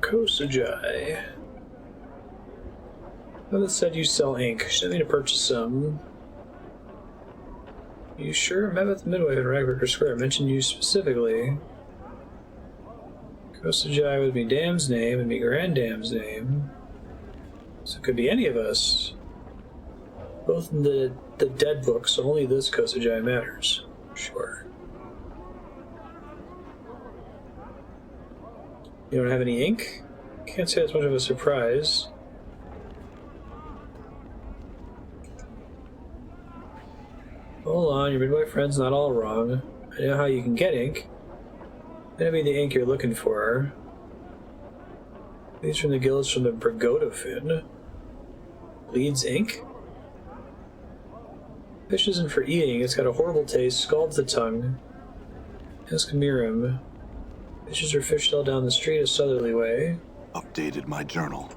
Kostajai. Mebbeth said you sell ink. She sent me to purchase some. Are you sure? Mebbeth Midwife at Ragworker Square mentioned you specifically. Kostajai would be Dam's name and be Granddam's name. So it could be any of us. Both in the dead book, so only this Kostajai matters. Sure. You don't have any ink? Can't say that's much of a surprise. Hold on, your midwife friend's not all wrong. I know how you can get ink. That'd be the ink you're looking for. These from the gills from the Brigodofin. Bleeds ink? Fish isn't for eating, it's got a horrible taste, scalds the tongue. Ask Mirim. Fishes are fished all down the street a southerly way. Updated my journal.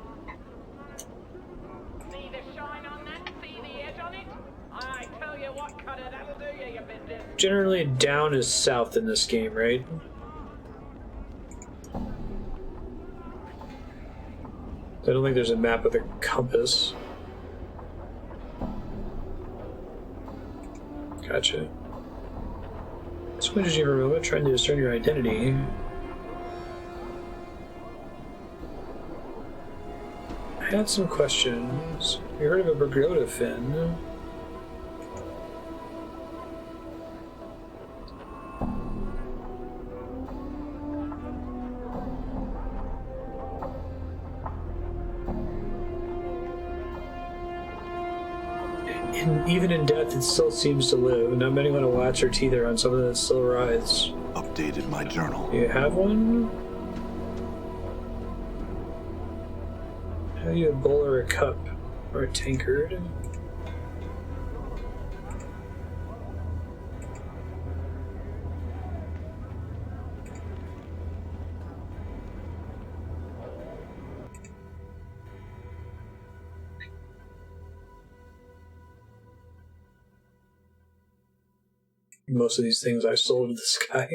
See the shine on that? See the edge on it? I tell you what, Cutter, that'll do you business. Generally, down is south in this game, right? I don't think there's a map with a compass. Gotcha. Squinted you for a moment, trying to discern your identity. Got some questions. You heard of a Bergoda fin? Even in death, it still seems to live. Not many want to latch their teeth around something that still writhes. Updated my journal. Do you have one? Have you a bowl or a cup? Or a tankard? Most of these things I sold to this guy.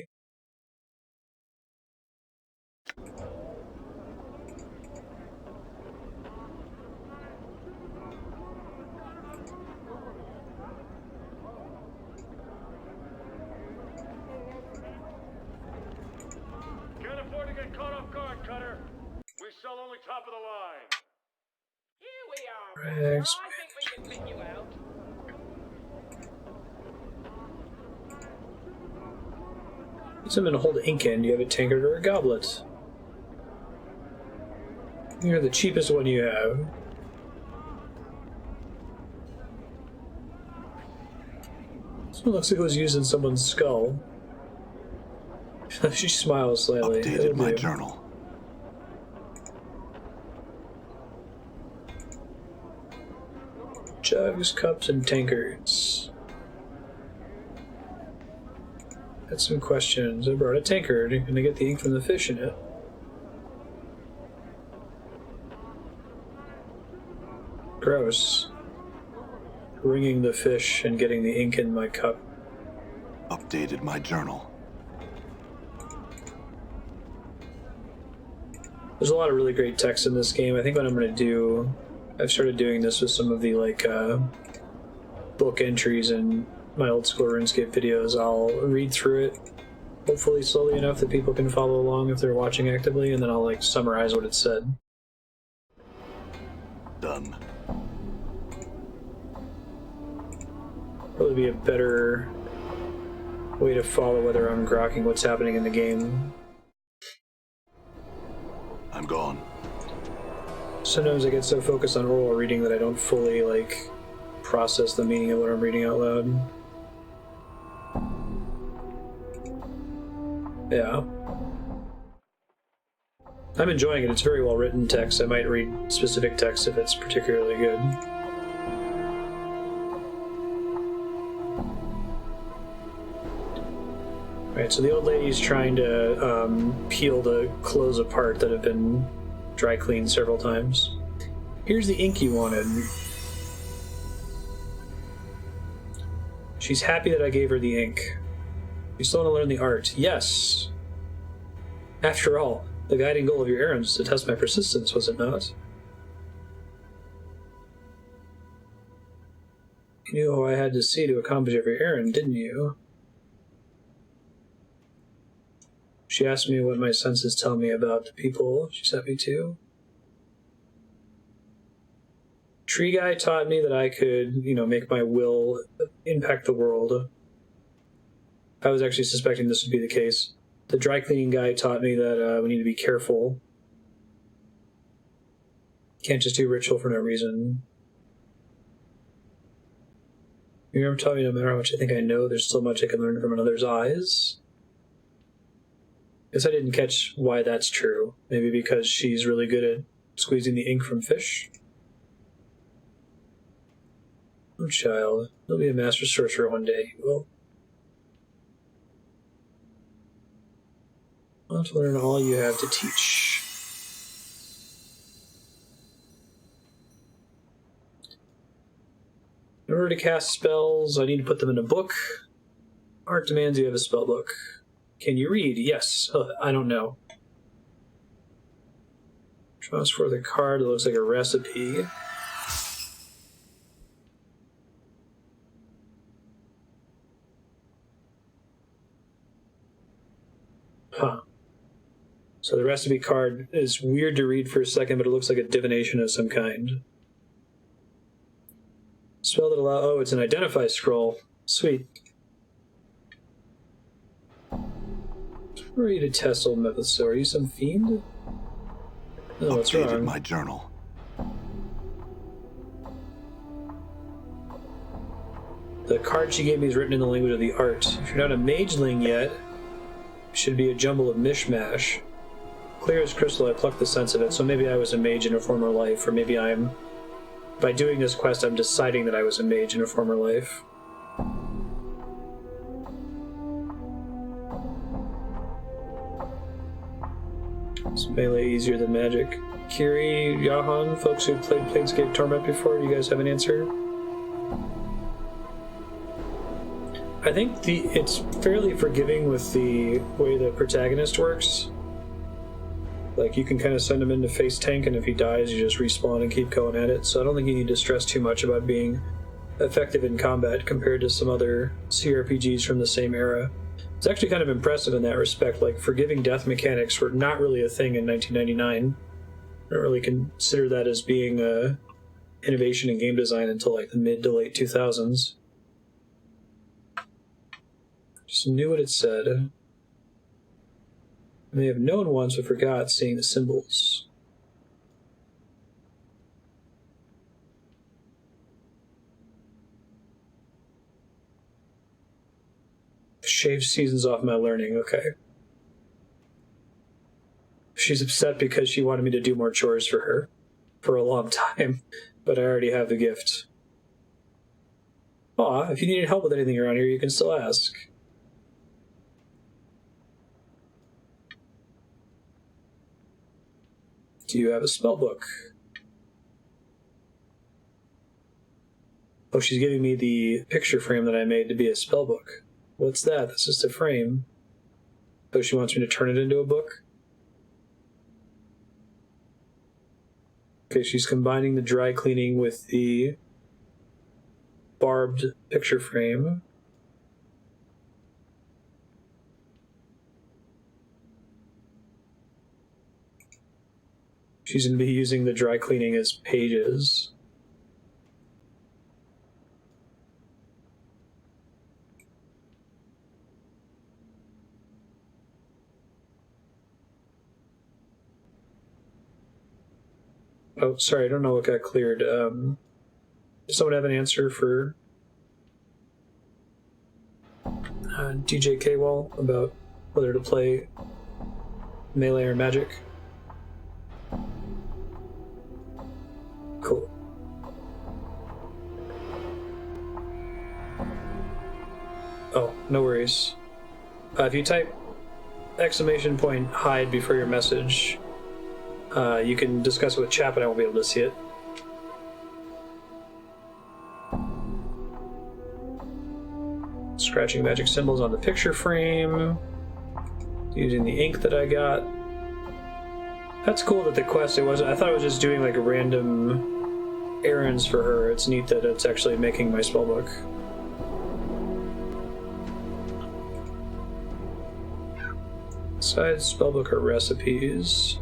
Can't afford to get caught off guard, Cutter. We sell only top of the line. Here we are, Rags. Buster. I think we can fit you out. Use them to hold ink in. Do you have a tankard or a goblet? You're the cheapest one you have. This one looks like it was used in someone's skull. She smiles slightly. Updated my journal. Jugs, cups, and tankards. Got some questions. I brought a tankard. Can I get the ink from the fish in it? Gross. Wringing the fish and getting the ink in my cup. Updated my journal. There's a lot of really great text in this game. I think what I'm going to do... I've started doing this with some of the, book entries in my old school RuneScape videos. I'll read through it, hopefully slowly enough that people can follow along if they're watching actively, and then I'll, summarize what it said. Done. Probably be a better way to follow whether I'm grokking what's happening in the game. I'm gone. Sometimes I get so focused on oral reading that I don't fully, process the meaning of what I'm reading out loud. Yeah. I'm enjoying it. It's very well written text. I might read specific text if it's particularly good. Alright, so the old lady's trying to peel the clothes apart that have been dry cleaned several times. Here's the ink you wanted. She's happy that I gave her the ink. You still want to learn the art? Yes! After all, the guiding goal of your errand was to test my persistence, was it not? You knew who I had to see to accomplish every errand, didn't you? She asked me what my senses tell me about the people she sent me to. Tree Guy taught me that I could, make my will impact the world. I was actually suspecting this would be the case. The dry cleaning guy taught me that we need to be careful. Can't just do ritual for no reason. You remember telling me no matter how much I think I know, there's still much I can learn from another's eyes? Guess I didn't catch why that's true. Maybe because she's really good at squeezing the ink from fish? Oh, child. You'll be a master sorcerer one day, you will. I want to learn all you have to teach. In order to cast spells, I need to put them in a book. Art demands you have a spell book. Can you read? Yes. I don't know. Draws for the card that looks like a recipe. Huh. So the recipe card is weird to read for a second, but it looks like a divination of some kind. Spell that allow... Oh, it's an identify scroll. Sweet. Ready to test old Mebbeth. So, are you some fiend? No, what's Updated wrong? my journal. The card she gave me is written in the language of the art. If you're not a mageling yet, it should be a jumble of mishmash. Clear as crystal, I plucked the sense of it, so maybe I was a mage in a former life, or maybe I'm... By doing this quest, I'm deciding that I was a mage in a former life. Is melee easier than magic? Kiri, Yahan, folks who played Planescape Torment before, do you guys have an answer? I think it's fairly forgiving with the way the protagonist works. Like, you can kind of send him into face tank, and if he dies, you just respawn and keep going at it. So I don't think you need to stress too much about being effective in combat compared to some other CRPGs from the same era. It's actually kind of impressive in that respect. Like, forgiving death mechanics were not really a thing in 1999. I don't really consider that as being a innovation in game design until like the mid to late 2000s. Just knew what it said. I may have known once but forgot seeing the symbols. Shave seasons off my learning, okay. She's upset because she wanted me to do more chores for her for a long time, but I already have the gift. Aw, if you needed help with anything around here, you can still ask. Do you have a spell book? Oh, she's giving me the picture frame that I made to be a spell book. What's that? That's just a frame. Oh, she wants me to turn it into a book? Okay, she's combining the dry cleaning with the barbed picture frame. She's going to be using the dry cleaning as pages. Oh, sorry, I don't know what got cleared. Does someone have an answer for DJ K-Wall about whether to play melee or magic? Cool. Oh, no worries. If you type !hide before your message, you can discuss it with chat, but I won't be able to see it. Scratching magic symbols on the picture frame. Using the ink that I got. That's cool that the quest, I thought it was just doing like random errands for her. It's neat that it's actually making my spellbook. Besides spellbook are recipes.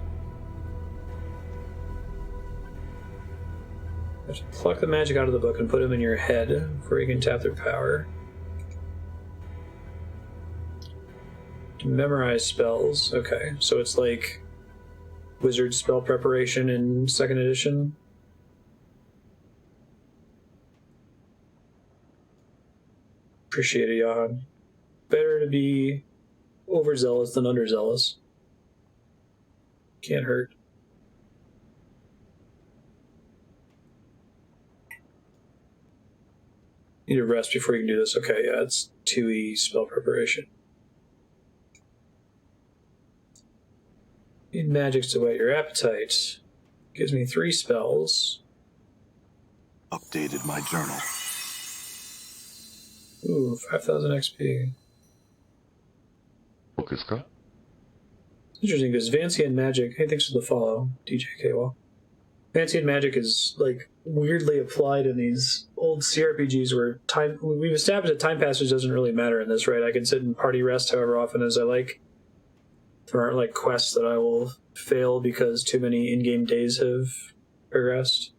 You have to pluck the magic out of the book and put them in your head before you can tap their power. To memorize spells. Okay, so it's like wizard spell preparation in 2nd edition. Appreciate it, Johan. Better to be overzealous than underzealous. Can't hurt. Need a rest before you can do this. Okay, yeah, it's 2E spell preparation. Need magics to whet your appetite. Gives me 3 spells. Updated my journal. Ooh, 5,000 XP. Interesting, because Vancian Magic... Hey, thanks for the follow, DJ K-Wall. Vancian Magic is, like, weirdly applied in these old CRPGs where time... We've established that time passage doesn't really matter in this, right? I can sit and party rest however often as I like. There aren't like quests that I will fail because too many in-game days have progressed.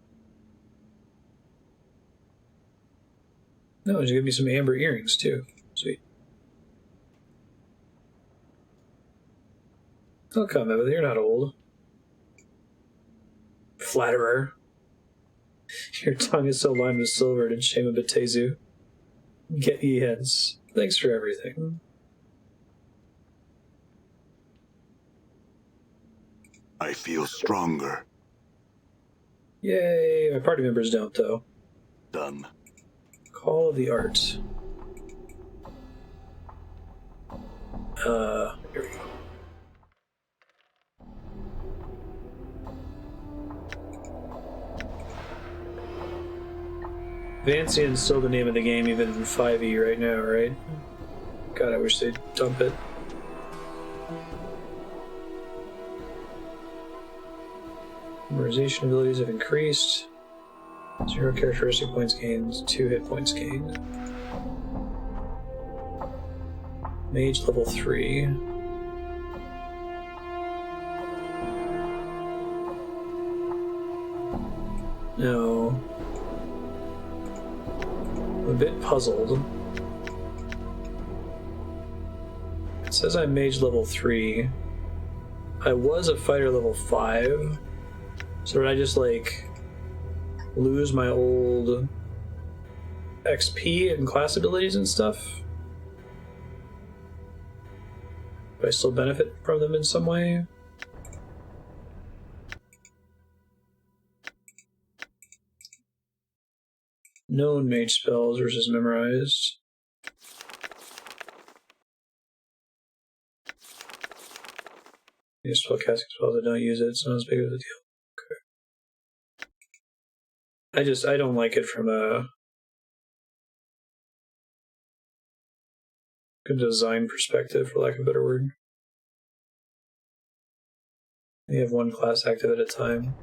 No, just give me some amber earrings too. Sweet. Oh, come, Mebbeth, you're not old. Flatterer. Your tongue is so lined with silver and shame of Batezu. Get ye hence. Thanks for everything. I feel stronger. Yay! My party members don't, though. Done. Call of the Art. Here we go. Vancian's still the name of the game, even in 5e right now, right? God, I wish they'd dump it. Memorization abilities have increased. 0 characteristic points gained, 2 hit points gained. Mage level 3. No. I'm a bit puzzled. It says I'm mage level 3. I was a fighter level 5. So did I just, like, lose my old XP and class abilities and stuff? Do I still benefit from them in some way? Known mage spells versus memorized. Use spellcasting spells, I don't use it, it's not as big of a deal. I don't like it from a good design perspective, for lack of a better word. You have one class active at a time.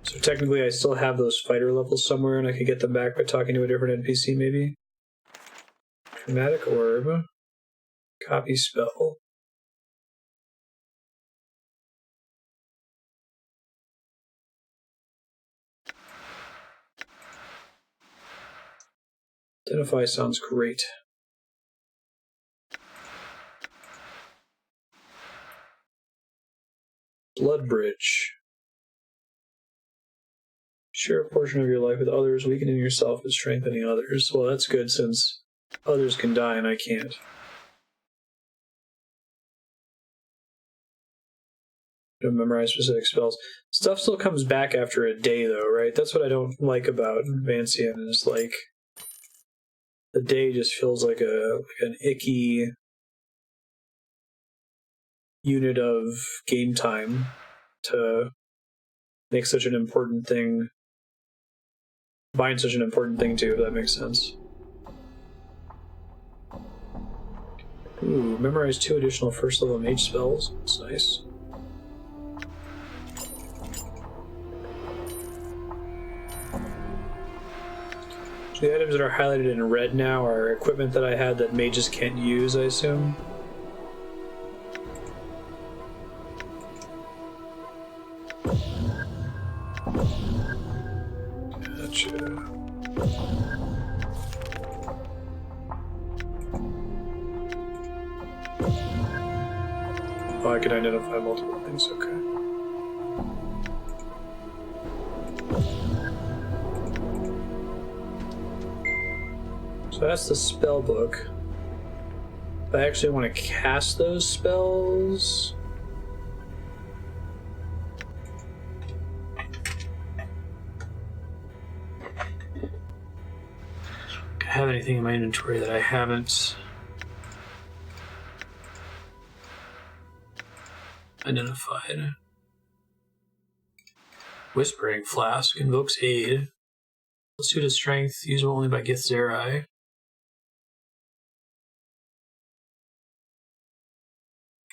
So technically I still have those fighter levels somewhere and I could get them back by talking to a different NPC maybe. Chromatic Orb. Copy spell. Identify sounds great. Blood Bridge. Share a portion of your life with others, weakening yourself but strengthening others. Well, that's good since others can die and I can't. Don't memorize specific spells. Stuff still comes back after a day though, right? That's what I don't like about Vancian, is like the day just feels like an icky unit of game time to make such an important thing, bind such an important thing to, if that makes sense. Ooh, memorize 2 additional first level mage spells. That's nice. The items that are highlighted in red now are equipment that I had that mages can't use, I assume. Gotcha. Oh, I can identify multiple things, okay. So that's the spell book. If I actually want to cast those spells, do I have anything in my inventory that I haven't identified? Whispering Flask invokes aid. Suit of strength, usable only by Githzerai.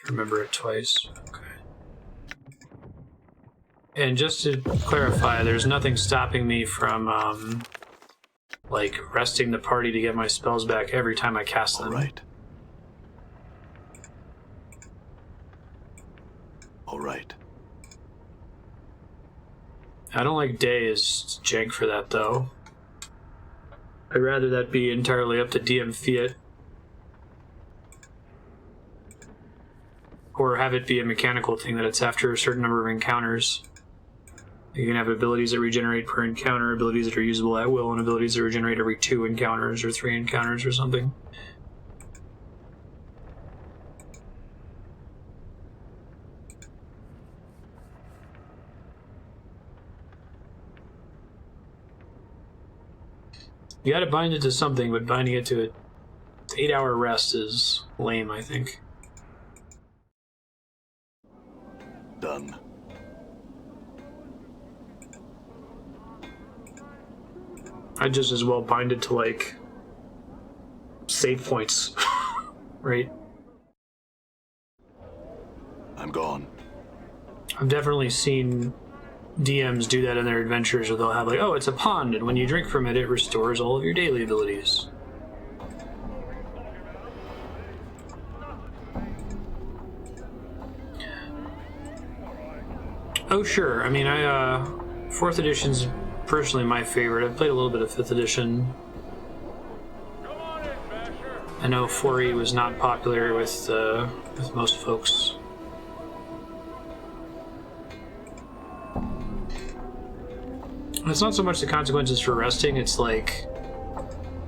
Remember it twice. Okay. And just to clarify, there's nothing stopping me from like resting the party to get my spells back every time I cast them. All right. right. I don't like day as jank for that, though. I'd rather that be entirely up to DM Fiat. Or have it be a mechanical thing that it's after a certain number of encounters. You can have abilities that regenerate per encounter, abilities that are usable at will, and abilities that regenerate every 2 encounters or 3 encounters or something. You gotta bind it to something, but binding it to an 8-hour rest is lame, I think. Done. I'd just as well bind it to, like, save points, right? I'm gone. I've definitely seen DMs do that in their adventures where they'll have, like, oh, it's a pond, and when you drink from it, it restores all of your daily abilities. Oh, sure. I mean, 4th edition's personally my favorite. I've played a little bit of 5th edition. I know 4E was not popular with most folks. It's not so much the consequences for resting, it's like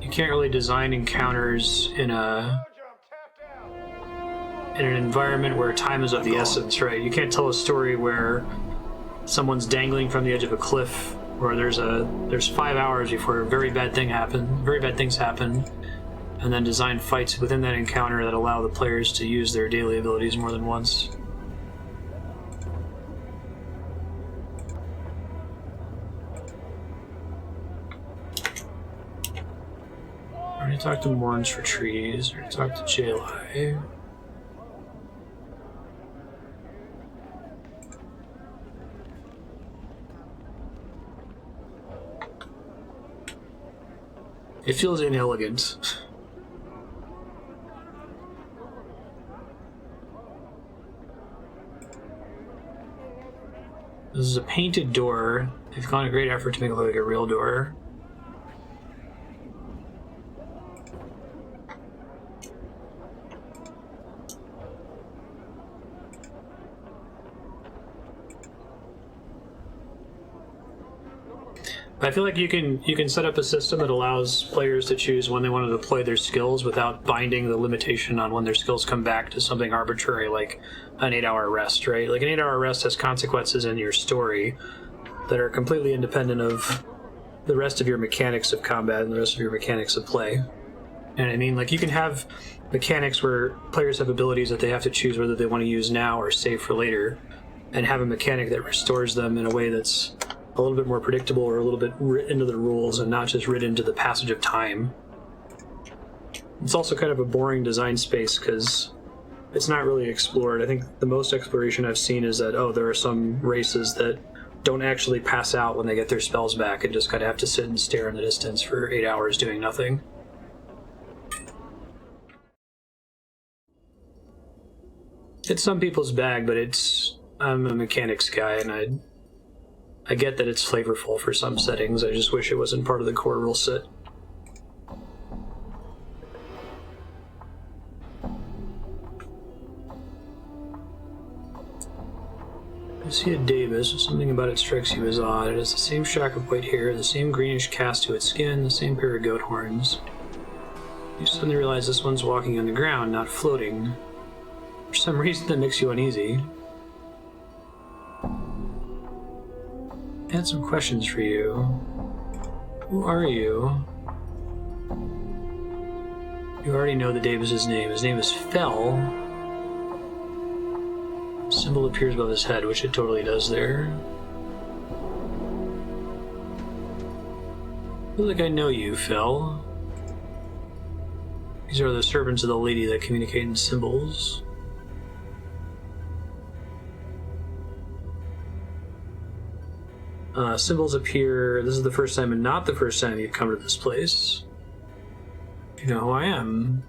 you can't really design encounters in an environment where time is of the essence, right? You can't tell a story where someone's dangling from the edge of a cliff, or there's 5 hours before very bad things happen, and then design fights within that encounter that allow the players to use their daily abilities more than once. I already talked to Morns for trees, I already talked to Jhelai. It feels inelegant. This is a painted door. They've gone to great effort to make it look like a real door. I feel like you can set up a system that allows players to choose when they want to deploy their skills without binding the limitation on when their skills come back to something arbitrary like an 8-hour rest, right? Like an 8-hour rest has consequences in your story that are completely independent of the rest of your mechanics of combat and the rest of your mechanics of play. And I mean, like, you can have mechanics where players have abilities that they have to choose whether they want to use now or save for later, and have a mechanic that restores them in a way that's a little bit more predictable or a little bit writ into the rules and not just writ into the passage of time. It's also kind of a boring design space because it's not really explored. I think the most exploration I've seen is that, oh, there are some races that don't actually pass out when they get their spells back and just kind of have to sit and stare in the distance for 8 hours doing nothing. It's some people's bag, but I'm a mechanics guy, and I get that it's flavorful for some settings. I just wish it wasn't part of the core rule set. You see a Davis, something about it strikes you as odd. It has the same shack of white hair, the same greenish cast to its skin, the same pair of goat horns. You suddenly realize this one's walking on the ground, not floating. For some reason that makes you uneasy. I had some questions for you. Who are you? You already know the Davis's name. His name is Fell. Symbol appears above his head, which it totally does there. I feel like I know you, Fell. These are the servants of the lady that communicate in symbols. Symbols appear. This is the first time and not the first time you've come to this place. You know who I am.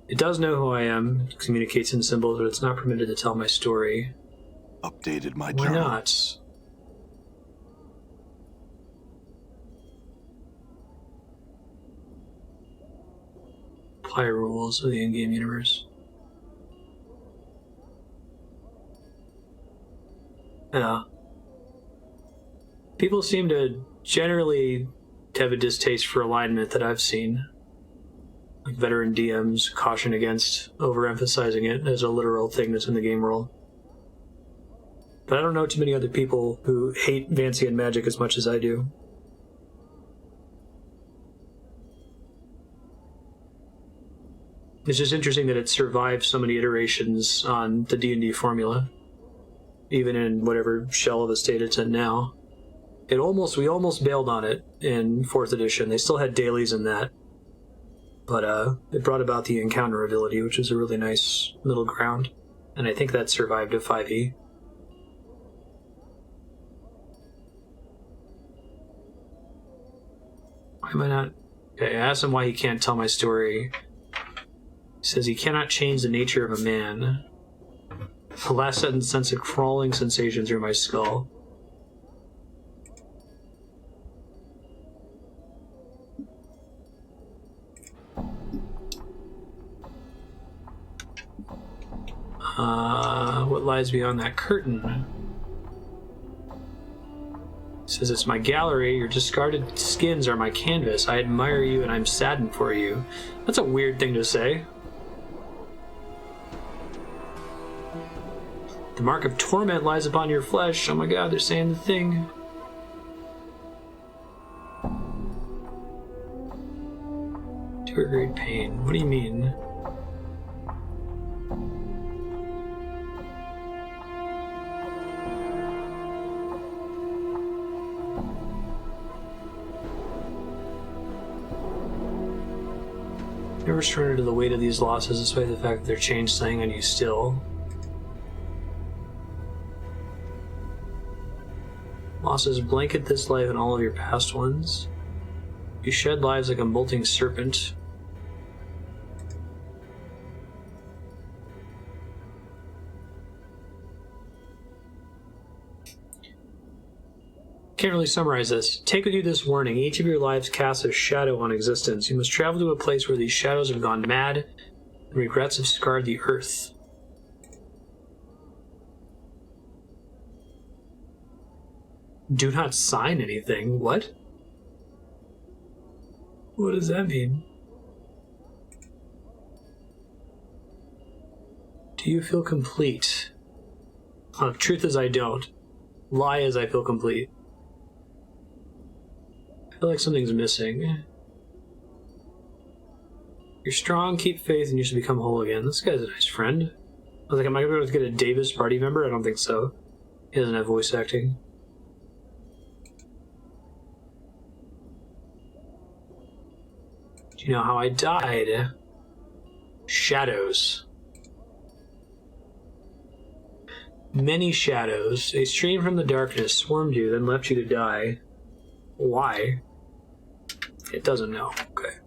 It does know who I am, it communicates in symbols, but it's not permitted to tell my story. Updated my Why journal. not? Apply rules of the in-game universe. Yeah. People seem to generally have a distaste for alignment that I've seen. Like veteran DMs caution against overemphasizing it as a literal thing that's in the game world. But I don't know too many other people who hate Vancian magic as much as I do. It's just interesting that it survived so many iterations on the D&D formula, even in whatever shell of a state it's in now. We almost bailed on it in 4th edition. They still had dailies in that, but it brought about the encounter ability, which is a really nice middle ground, and I think that survived to 5e. Why am I not... Okay, I asked him why he can't tell my story. He says he cannot change the nature of a man. The last sentence sends a crawling sensation through my skull. What lies beyond that curtain? He says, it's my gallery, your discarded skins are my canvas. I admire you and I'm saddened for you. That's a weird thing to say. The mark of torment lies upon your flesh. Oh my god, they're saying the thing. To a great pain. What do you mean? Never surrender to the weight of these losses, despite the fact that they're changed saying on you still. Losses blanket this life and all of your past ones. You shed lives like a molting serpent. Can't really summarize this. Take with you this warning. Each of your lives casts a shadow on existence. You must travel to a place where these shadows have gone mad and regrets have scarred the earth. Do not sign anything. What? What does that mean? Do you feel complete? Truth is I don't. Lie is I feel complete. I feel like something's missing. You're strong, keep faith, and you should become whole again. This guy's a nice friend. I was like, am I going to be able to get a Davis party member? I don't think so. He doesn't have voice acting. Do you know how I died? Shadows. Many shadows. A stream from the darkness swarmed you, then left you to die. Why? It doesn't know. Okay.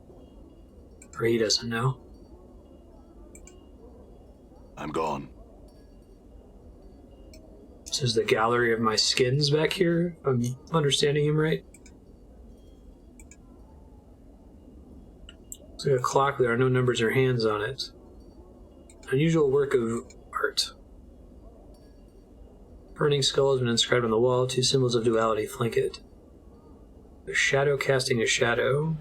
Or he doesn't know. I'm gone. This is the gallery of my skins back here, if I'm understanding him right. It's like a clock, there are no numbers or hands on it. Unusual work of art. Burning skull has been inscribed on the wall, 2 symbols of duality flank it. A shadow casting a shadow.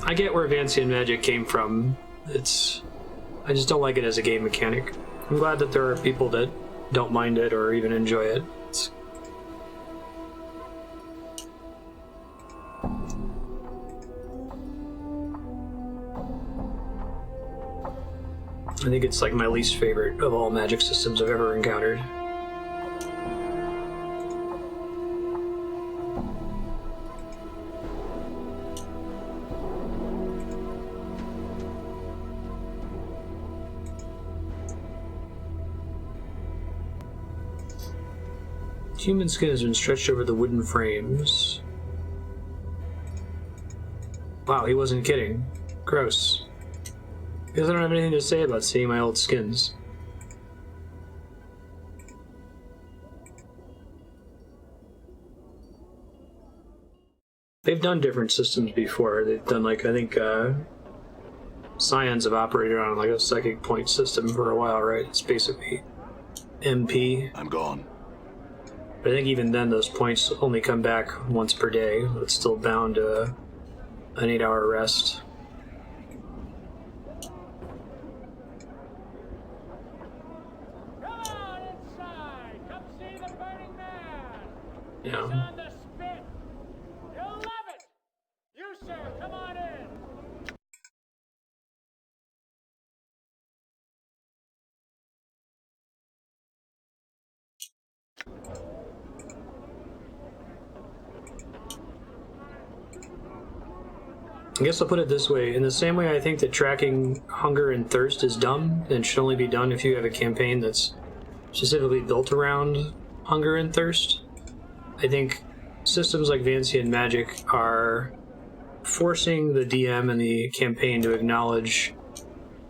I get where Vancian magic came from. I just don't like it as a game mechanic. I'm glad that there are people that don't mind it or even enjoy it. I think it's like my least favorite of all magic systems I've ever encountered. Human skin has been stretched over the wooden frames. Wow, he wasn't kidding. Gross. Because I don't have anything to say about seeing my old skins. They've done different systems before. They've done, like, I think, Scions have operated on, like, a psychic point system for a while, right? It's basically MP. I'm gone. But I think even then those points only come back once per day. It's still bound to an 8-hour rest. Come on inside! Come see the burning man! Yeah. He's on the spit! You'll love it! You, sir, come on in! I guess I'll put it this way. In the same way I think that tracking hunger and thirst is dumb and should only be done if you have a campaign that's specifically built around hunger and thirst, I think systems like Vancian Magic are forcing the DM and the campaign to acknowledge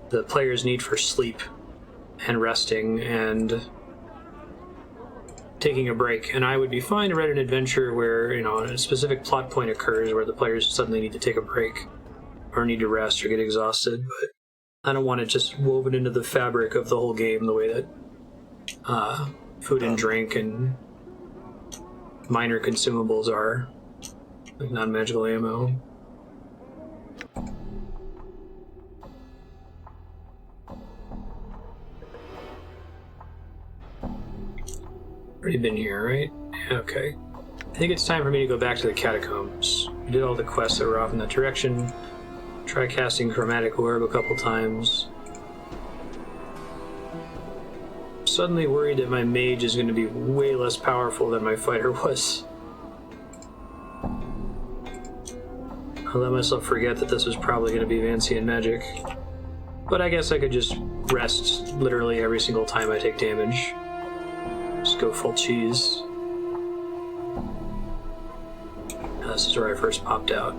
the player's need for sleep and resting and taking a break. And I would be fine to write an adventure where, you know, a specific plot point occurs where the players suddenly need to take a break or need to rest or get exhausted, but I don't want it just woven into the fabric of the whole game the way that food and drink and minor consumables are, like non-magical ammo. Already been here, right? Okay. I think it's time for me to go back to the Catacombs. We did all the quests that were off in that direction. Try casting Chromatic Orb a couple times. I'm suddenly worried that my Mage is going to be way less powerful than my fighter was. I let myself forget that this was probably going to be Vancian Magic. But I guess I could just rest literally every single time I take damage. Just go full cheese. This is where I first popped out.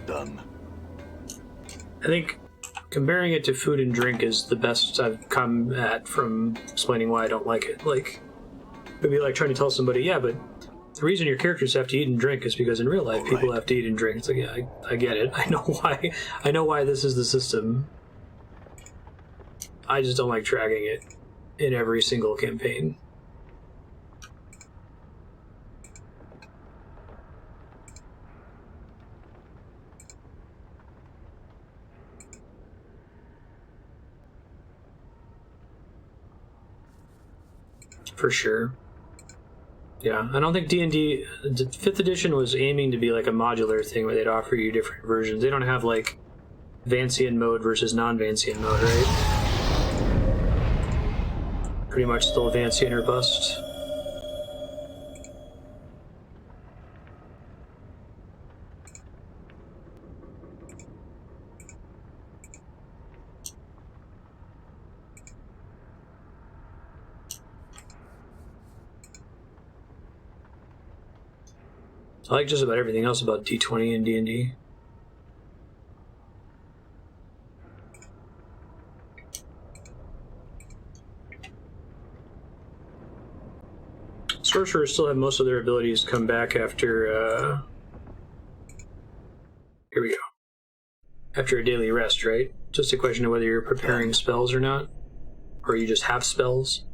Done. I think comparing it to food and drink is the best I've come at from explaining why I don't like it. Like, it'd be like trying to tell somebody, yeah, but the reason your characters have to eat and drink is because in real life people have to eat and drink. It's like, yeah, I get it. I know why. I know why this is the system. I just don't like tracking it in every single campaign. For sure. Yeah, I don't think D&D, the 5th edition was aiming to be like a modular thing where they'd offer you different versions. They don't have like Vancian mode versus non-Vancian mode, right? Pretty much still Vancian or bust. I like just about everything else about D20 and D&D. Sorcerers still have most of their abilities come back after, here we go. After a daily rest, right? Just a question of whether you're preparing spells or not. Or you just have spells.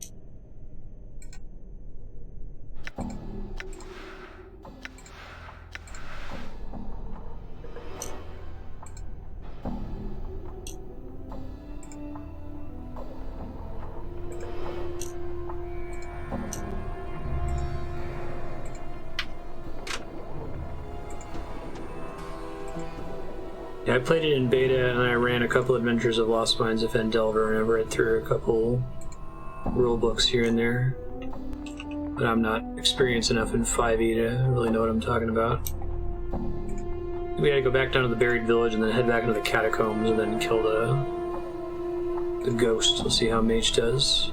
Yeah, I played it in beta, and I ran a couple adventures of Lost Mines of Fendelver, and I've read through a couple rule books here and there. But I'm not experienced enough in 5e to really know what I'm talking about. We gotta go back down to the buried village and then head back into the catacombs and then kill the ghost. We'll see how Mage does.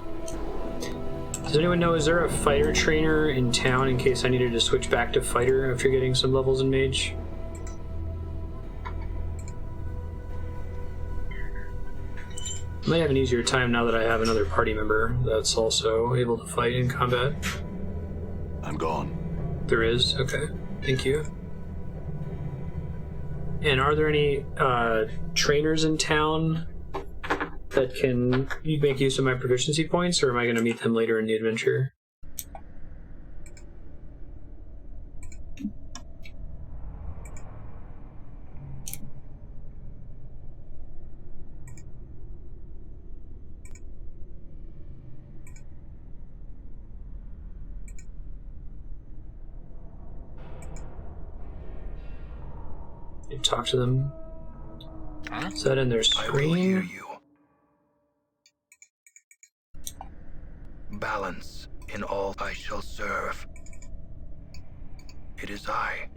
Does anyone know, is there a fighter trainer in town in case I needed to switch back to fighter after getting some levels in Mage? I might have an easier time now that I have another party member that's also able to fight in combat. I'm gone. There is? Okay. Thank you. And are there any trainers in town that can make use of my proficiency points, or am I going to meet them later in the adventure? Talk to them. Huh? Is that in their I will hear screen? you. Balance in all I shall serve. It is I.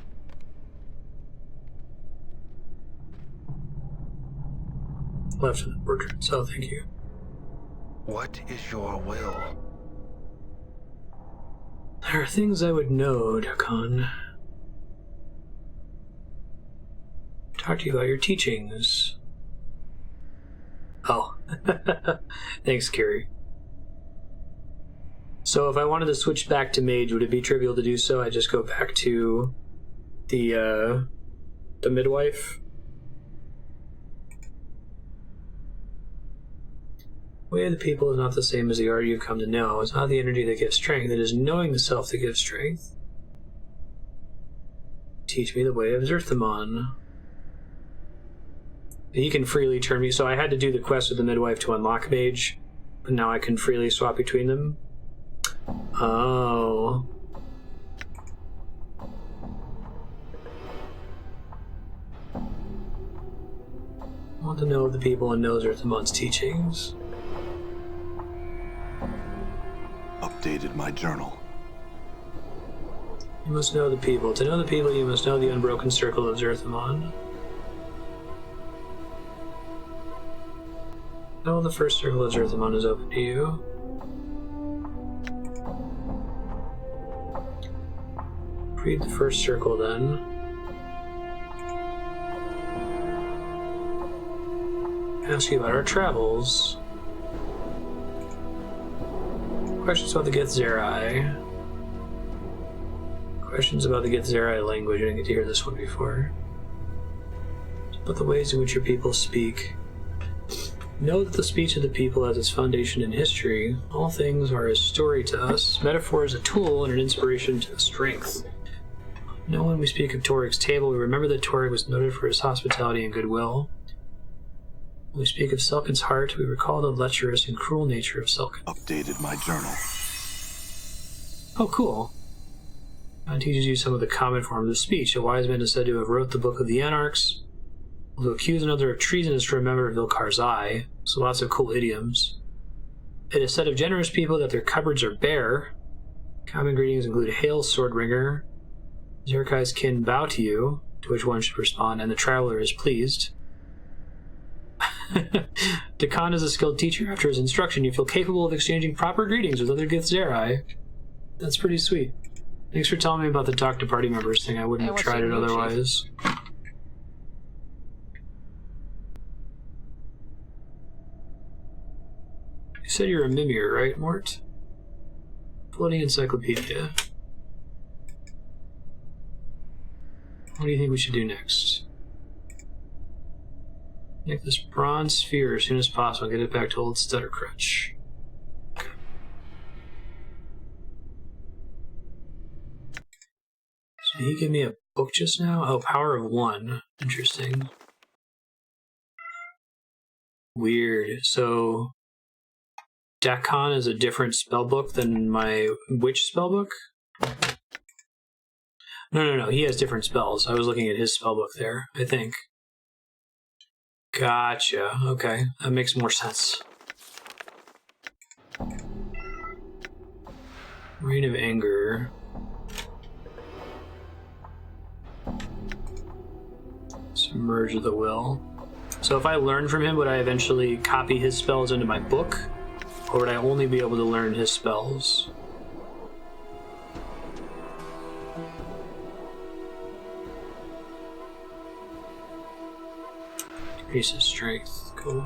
Left of the portrait, so thank you. What is your will? There are things I would know, Dak'kon. Talk to you about your teachings. Oh. Thanks, Carrie. So if I wanted to switch back to Mage, would it be trivial to do so? I just go back to the midwife? The way of the people is not the same as the art you've come to know. It's not the energy that gives strength. It is knowing the self that gives strength. Teach me the way of Zerthamon. He can freely turn me, so I had to do the quest with the midwife to unlock Mage, but now I can freely swap between them. Oh. I want to know the people and know Zerthamon's teachings. Updated my journal. You must know the people. To know the people, you must know the unbroken circle of Zerthamon. Oh, the first circle of Zerthamon is open to you. Read the first circle then. Ask you about our travels. Questions about the Githzerai. Questions about the Githzerai language. I didn't get to hear this one before. About the ways in which your people speak. Know that the speech of the people has its foundation in history. All things are a story to us. Metaphor is a tool and an inspiration to the strength. Know when we speak of Torig's table, we remember that Torig was noted for his hospitality and goodwill. When we speak of Selkin's heart, we recall the lecherous and cruel nature of Selkin. Updated my journal. Oh, cool. It teaches you some of the common forms of speech. A wise man is said to have wrote the Book of the Anarchs. To accuse another of treason is to remember Vilkar's eye, so lots of cool idioms. It is said of generous people that their cupboards are bare. Common greetings include Hail, Swordringer. Zerkai's kin bow to you, to which one should respond, and the traveler is pleased. Dak'kon is a skilled teacher. After his instruction, you feel capable of exchanging proper greetings with other Githzerai. That's pretty sweet. Thanks for telling me about the talk to party members thing. I wouldn't have tried it otherwise. You said you're a Mimir, right, Mort? Floating encyclopedia. What do you think we should do next? Make this bronze sphere as soon as possible. Get it back to old Stuttercrutch. Okay. So he gave me a book just now? Oh, Power of One. Interesting. Weird. So Dak'kon is a different spellbook than my witch spellbook? No. He has different spells. I was looking at his spellbook there, I think. Gotcha. Okay, that makes more sense. Reign of Anger. Submerge of the Will. So if I learn from him, would I eventually copy his spells into my book? Or would I only be able to learn his spells? Increases strength. Cool.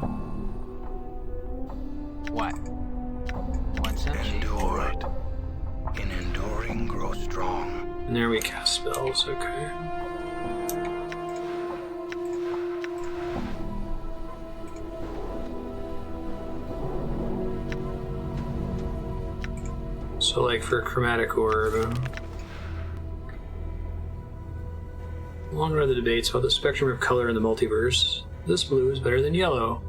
What? One cent? Endure. Right. In enduring, grow strong. And there we cast spells, okay. So like for Chromatic Orb, long run of the debates about the spectrum of color in the multiverse. This blue is better than yellow.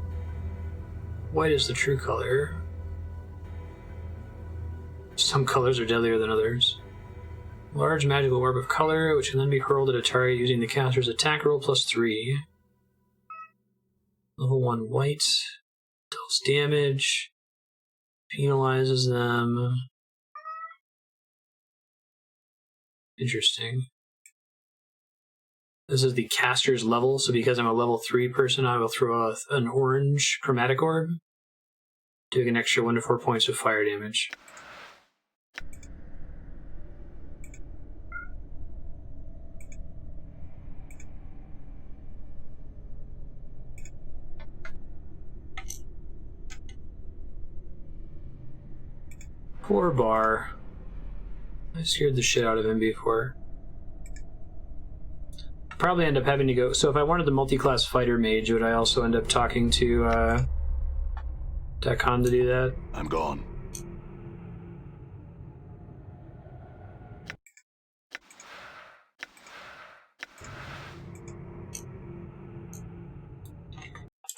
White is the true color. Some colors are deadlier than others. Large magical orb of color, which can then be hurled at a target using the caster's attack roll +3. Level 1 white. Deals damage. Penalizes them. Interesting. This is the caster's level, so because I'm a level 3 person, I will throw an orange chromatic orb, doing an extra 1 to 4 points of fire damage. Poor Bar. I scared the shit out of him before. Probably end up having to go. So if I wanted the multi-class fighter mage, would I also end up talking to Dak'kon to do that? I'm gone.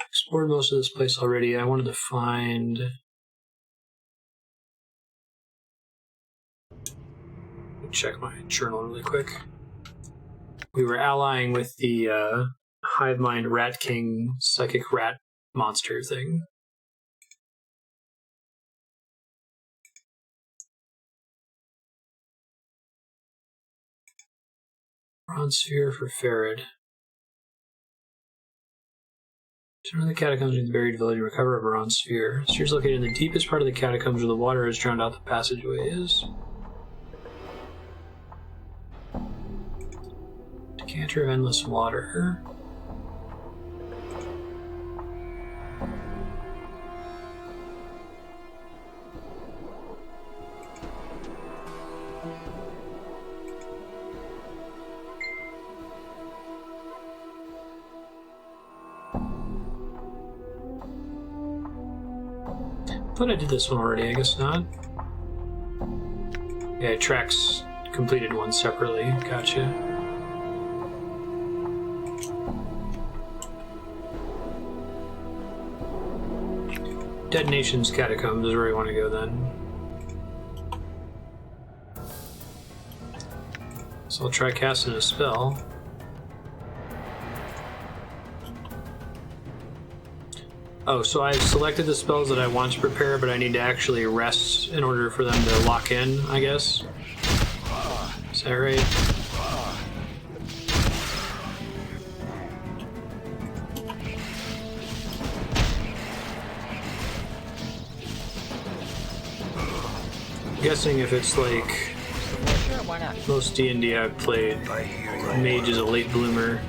Explored most of this place already. I wanted to find. Check my journal really quick. We were allying with the Hive Mind Rat King psychic rat monster thing. Bronze Sphere for Farad. Turn on the catacombs in the buried village and recover a bronze sphere. Sphere is located in the deepest part of the catacombs where the water has drowned out the passageways. Decanter of endless water. I thought I did this one already, I guess not. Yeah, it tracks completed ones separately. Gotcha. Detonation's Catacombs is where we want to go then. So I'll try casting a spell. Oh, so I've selected the spells that I want to prepare, but I need to actually rest in order for them to lock in, I guess. Is that right? I'm guessing if it's like Sure, why not? most D&D I've played, Mage is a late bloomer.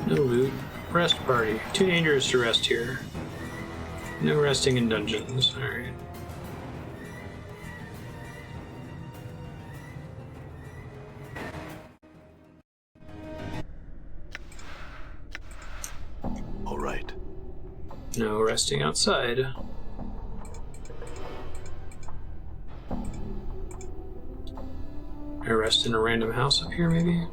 No loot. Rest party. Too dangerous to rest here. No resting in dungeons. Alright. All right. No resting outside. I rest in a random house up here, maybe?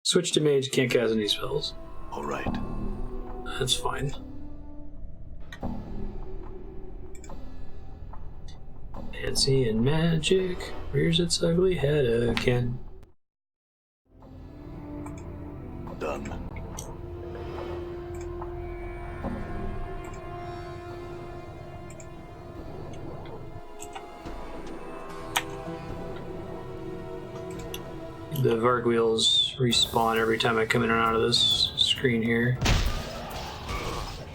Switch to Mage, can't cast any spells. All right. That's fine. Fancy and magic rears its ugly head again. Done. The Varg wheels respawn every time I come in and out of this screen here.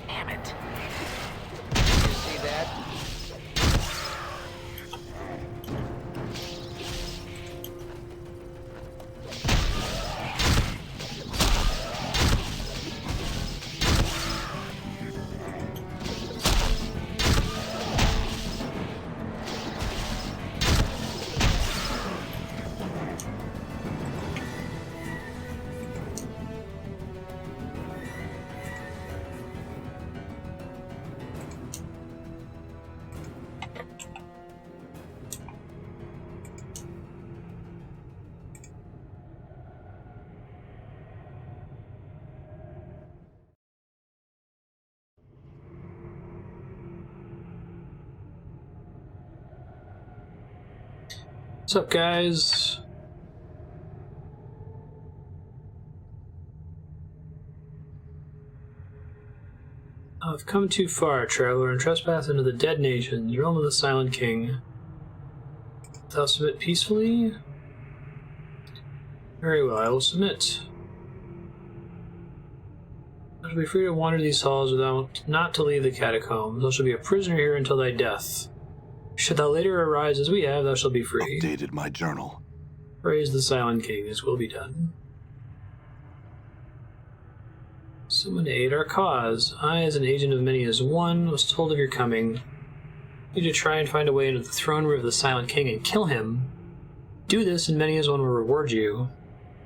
Damn it. You see that? What's up, guys? I've come too far, traveler, and trespass into the dead nations, realm of the Silent King. Thou submit peacefully? Very well, I will submit. I shall be free to wander these halls without not to leave the catacombs. Thou shalt be a prisoner here until thy death. Should thou later arise as we have, thou shalt be free. Updated my journal. Praise the Silent King, his will be done. Someone to aid our cause. I, as an agent of many as one, was told of your coming. You to try and find a way into the throne room of the Silent King and kill him. Do this, and many as one will reward you.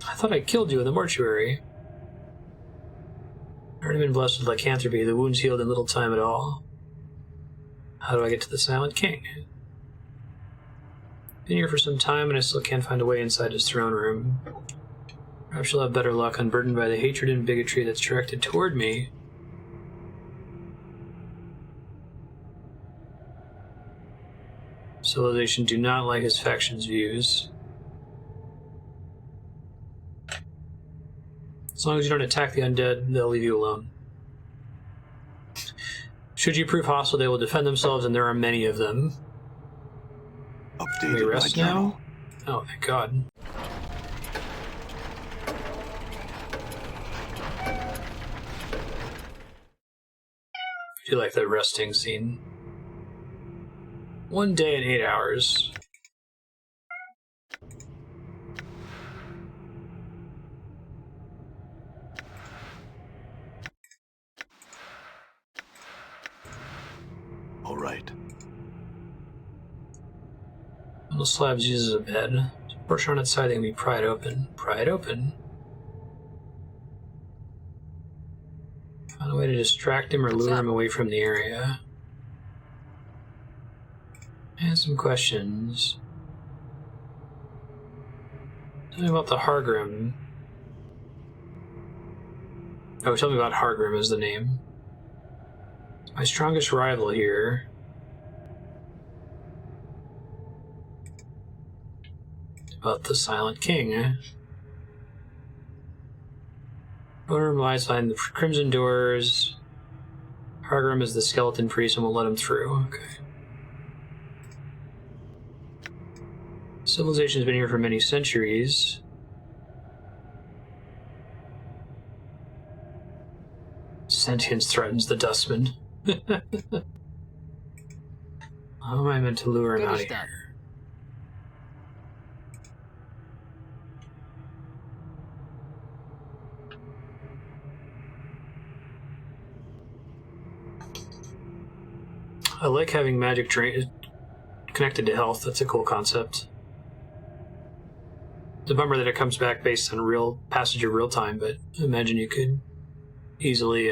I thought I killed you in the mortuary. I've already been blessed with lycanthropy, the wounds healed in little time at all. How do I get to the Silent King? Been here for some time, and I still can't find a way inside his throne room. Perhaps you'll have better luck unburdened by the hatred and bigotry that's directed toward me. Civilization do not like his faction's views. As long as you don't attack the undead, they'll leave you alone. Should you prove hostile, they will defend themselves, and there are many of them. Can we Updated my rest journal. now? Oh, thank God. I do like the resting scene. 1 day and 8 hours. All right. One of the slabs uses a bed. Portion on its side that can be pried open. Pry it open. Find a way to distract him or lure him away from the area. And some questions. Tell me about the Hargrimm. Oh, tell me about Hargrimm is the name. My strongest rival here. About the Silent King, eh? Room lies behind the crimson doors. Hargrimm is the skeleton priest and won't let him through. Okay. Civilization's been here for many centuries. Sentience threatens the dustman. How am I meant to lure him out of here? I like having magic connected to health. That's a cool concept. It's a bummer that it comes back based on real passage of real time, but I imagine you could easily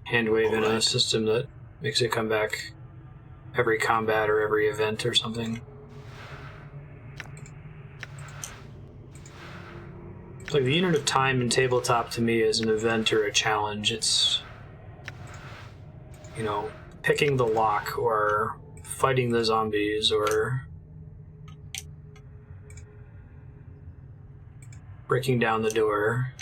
hand wave in a system that makes it come back every combat or every event or something. Like, the unit of time in tabletop to me is an event or a challenge. It's, you know, picking the lock or fighting the zombies or breaking down the door.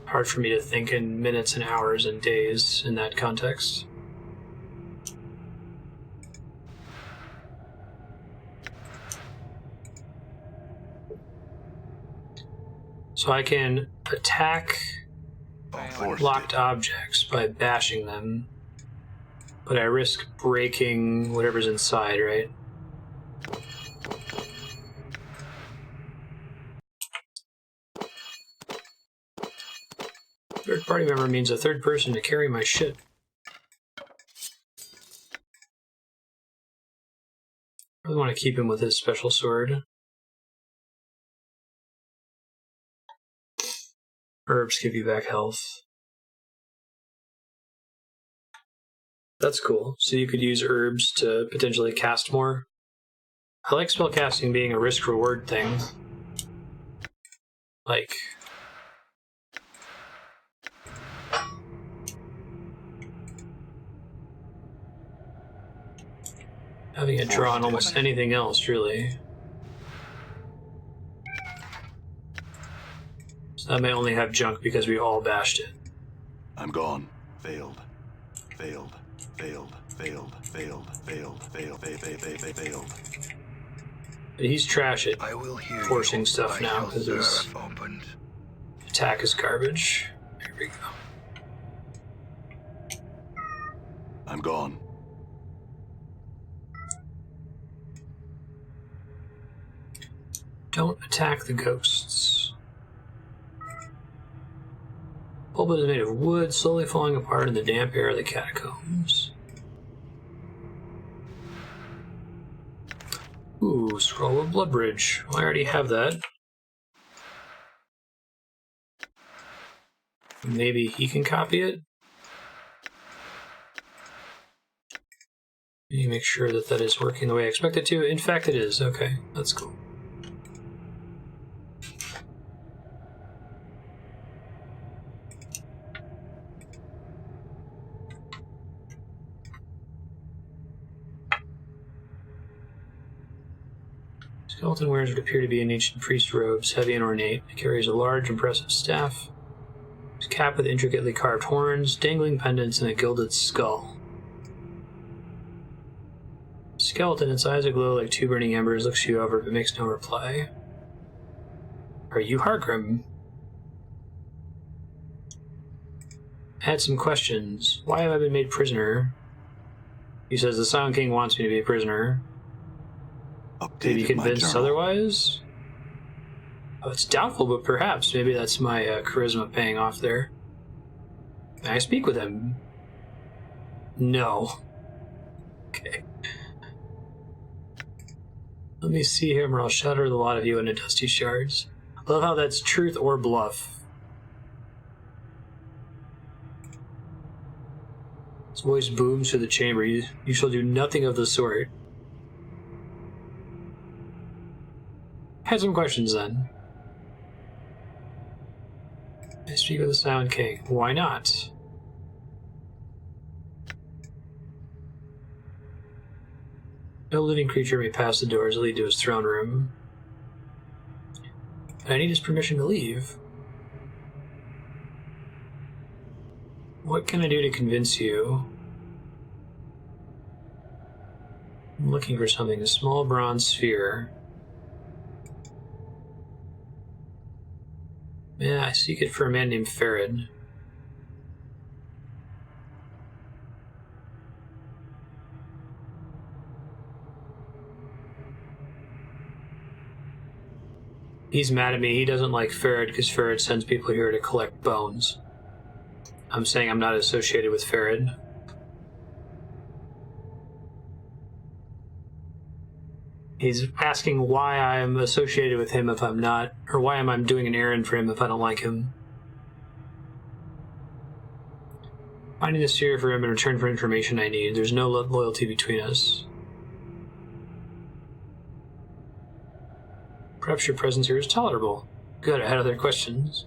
Hard for me to think in minutes and hours and days in that context. So I can attack locked objects by bashing them, but I risk breaking whatever's inside, right? Third party member means a third person to carry my shit. I really want to keep him with his special sword. Herbs give you back health. That's cool. So you could use herbs to potentially cast more. I like spellcasting being a risk-reward thing. Like, having it draw on almost anything else, really. So that may only have junk because we all bashed it. I'm gone. Failed. Failed. Failed. Failed. Failed. Failed. Failed. Failed. But he's trash at I will hear forcing you. stuff I now shall because his serve opened. attack is garbage. There we go. I'm gone. Don't attack the ghosts. Pulpit is made of wood, slowly falling apart in the damp air of the catacombs. Ooh, scroll of Bloodbridge. Well, I already have that. Maybe he can copy it? Let me make sure that that is working the way I expect it to. In fact, it is. Okay, that's cool. Skeleton wears what appear to be an ancient priest robes, heavy and ornate. He carries a large, impressive staff. His cap with intricately carved horns, dangling pendants, and a gilded skull. Skeleton, its eyes aglow like two burning embers, looks you over but makes no reply. Are you Hargrimm? I had some questions. Why have I been made prisoner? He says the Silent King wants me to be a prisoner. Maybe Updated my convinced journal. otherwise? Oh, it's doubtful, but perhaps. Maybe that's my charisma paying off there. May I speak with him? No. Okay. Let me see him or I'll shatter the lot of you into dusty shards. I love how that's truth or bluff. His voice booms through the chamber. You shall do nothing of the sort. I had some questions then. I speak with the Silent King. Why not? No living creature may pass the doors that lead to his throne room. But I need his permission to leave. What can I do to convince you? I'm looking for something. A small bronze sphere. Yeah, I seek it for a man named Farid. He's mad at me. He doesn't like Farid because Farid sends people here to collect bones. I'm saying I'm not associated with Farid. He's asking why I'm associated with him if I'm not, or why am I doing an errand for him if I don't like him. Finding the sphere for him in return for information I need. There's no loyalty between us. Perhaps your presence here is tolerable. Good, I had other questions.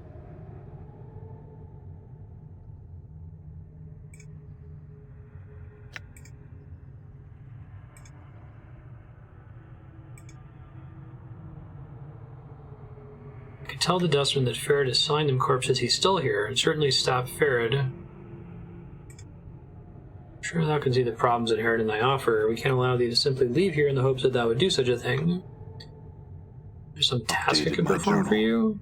I could tell the dustman that Farad has signed him corpses he's still here, and certainly stop Farad. Sure, thou can see the problems inherent in thy offer. We can't allow thee to simply leave here in the hopes that thou would do such a thing. There's some task I can perform for you?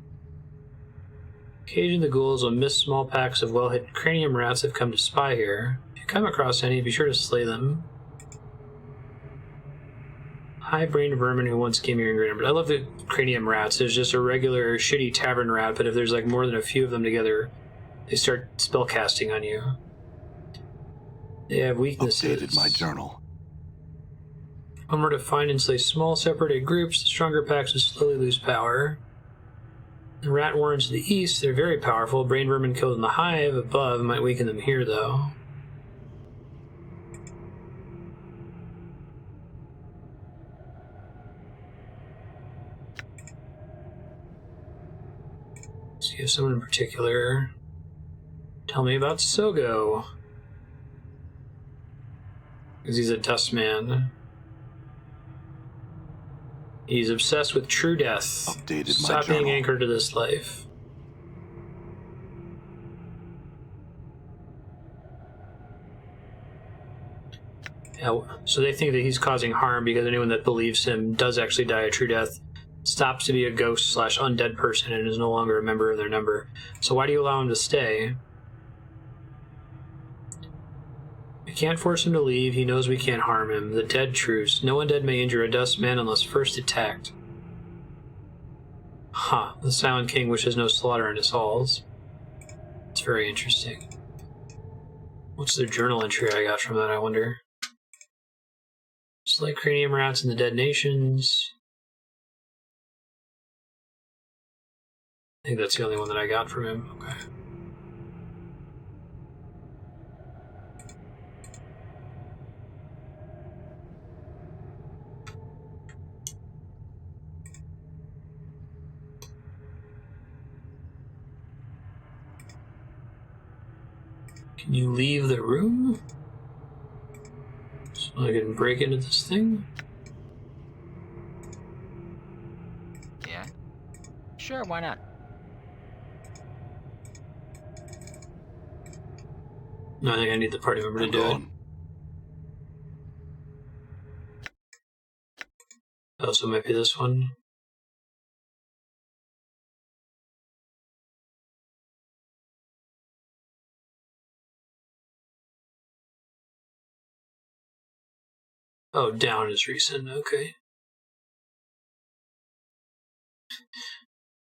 Occasionally the ghouls will miss small packs of well-hidden cranium rats that have come to spy here. If you come across any, be sure to slay them. High-brained vermin who once came here in great. But I love the cranium rats. There's just a regular shitty tavern rat, but if there's like more than a few of them together, they start spellcasting on you. They have weaknesses. Updated my journal. When we're to find and slay small, separated groups, the stronger packs will slowly lose power. The rat warrens to the east, they're very powerful. Brain vermin killed in the hive above might weaken them here, though. So you have someone in particular. Tell me about Soego. Because he's a dustman. He's obsessed with true death. Updated Stop my being journal. anchored to this life. Yeah, so they think that he's causing harm because anyone that believes him does actually die a true death stops to be a ghost / undead person and is no longer a member of their number. So why do you allow him to stay? We can't force him to leave. He knows we can't harm him. The dead truce. No undead may injure a dustman unless first attacked. Huh. The Silent King wishes no slaughter in his halls. It's very interesting. What's the journal entry I got from that, I wonder? Slay cranium rats in the dead nations. I think that's the only one that I got from him. Okay. Can you leave the room? So I can break into this thing? Yeah? Sure, why not? No, I think I need the party member to do it. Oh, so it might be this one. Oh, down is recent, okay.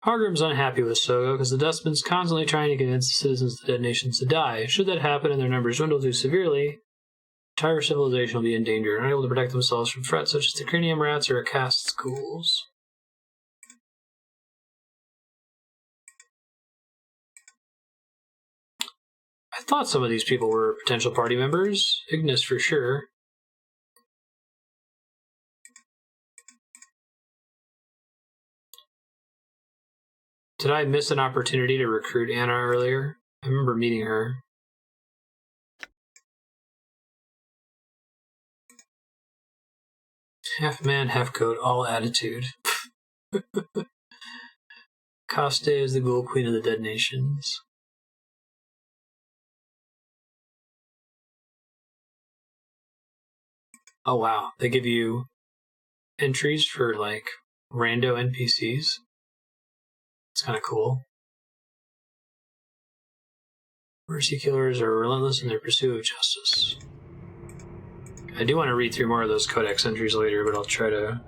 Hargrimm's unhappy with Soego because the Dustman's constantly trying to convince the citizens of the dead nations to die. Should that happen and their numbers dwindle too severely, entire civilization will be in danger, unable to protect themselves from threats such as the cranium rats or accosts ghouls. I thought some of these people were potential party members. Ignus for sure. Did I miss an opportunity to recruit Anna earlier? I remember meeting her. Half man, half goat, all attitude. Coste is the ghoul queen of the dead nations. Oh wow, they give you entries for like rando NPCs. It's kind of cool. Mercy killers are relentless in their pursuit of justice. I do want to read through more of those codex entries later, but I'll try to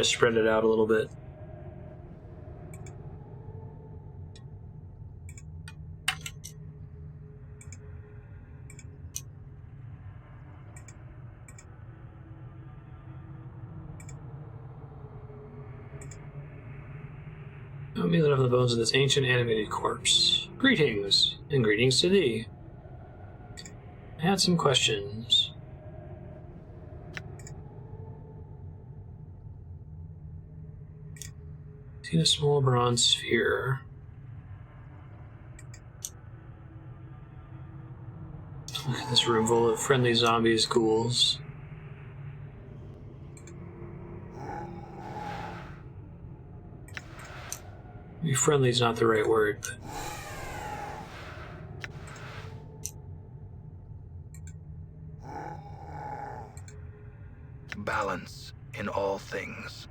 spread it out a little bit. Don't be let off the bones of this ancient animated corpse. Greetings, and greetings to thee. I had some questions. See a small bronze sphere. Look at this room full of friendly zombies, ghouls. Maybe friendly is not the right word, but... Balance in all things.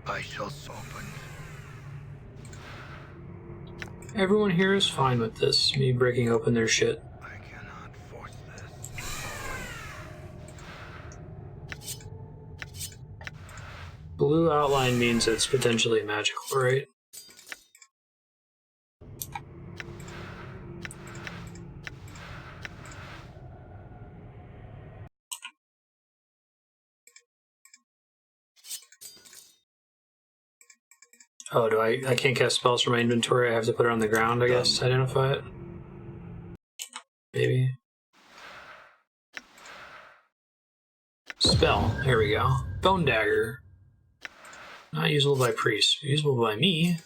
I shall open. Everyone here is fine with this, me breaking open their shit. I cannot force this. Blue outline means it's potentially magical, right? Oh, I can't cast spells from my inventory, I have to put it on the ground, I guess, to identify it? Maybe. Spell, here we go. Bone Dagger. Not usable by priests, but usable by me.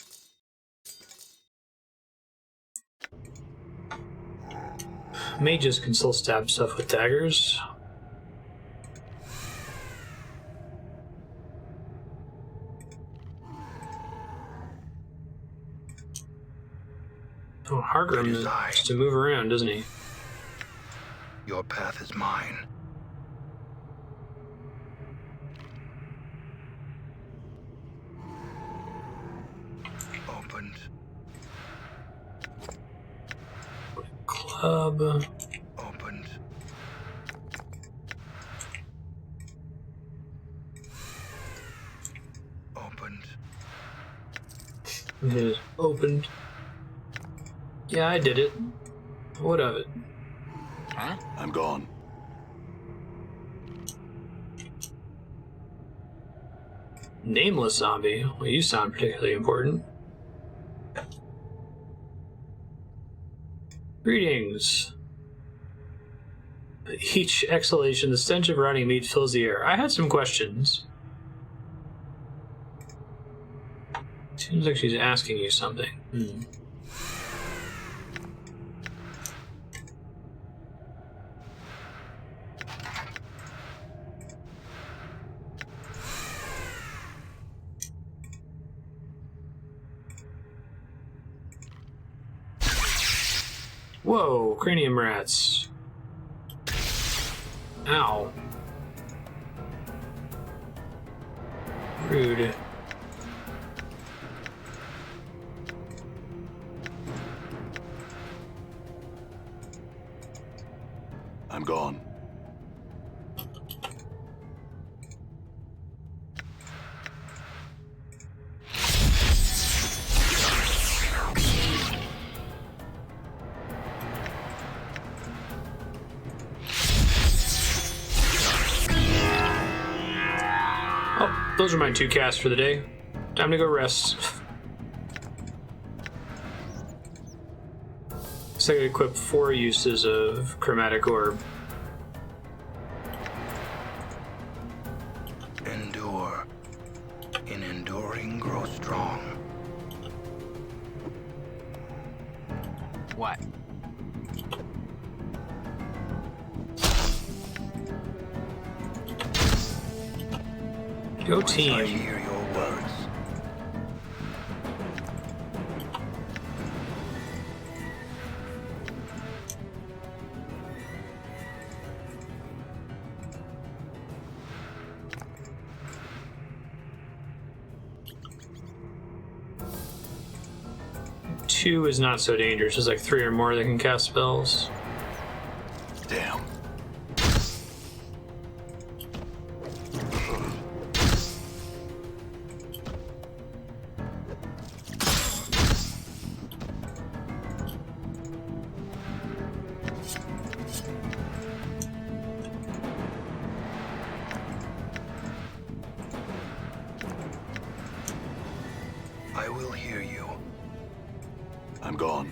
Mages can still stab stuff with daggers. Oh, Hargrimm has to move around, doesn't he? Your path is mine. Opened. Club. Opened. Opened. It is opened. Yeah, I did it. What of it? Huh? I'm gone. Nameless zombie. Well, you sound particularly important. Greetings. Each exhalation, the stench of rotting meat fills the air. I had some questions. Seems like she's asking you something. Whoa, cranium rats. Ow. Rude. I'm gone. Oh, those are my 2 casts for the day. Time to go rest. So I could equip 4 uses of Chromatic Orb. Endure. In enduring, grow strong. What? Go Once I team. hear your words. Two is not so dangerous. There's like 3 or more that can cast spells. Damn. I will hear you. I'm gone.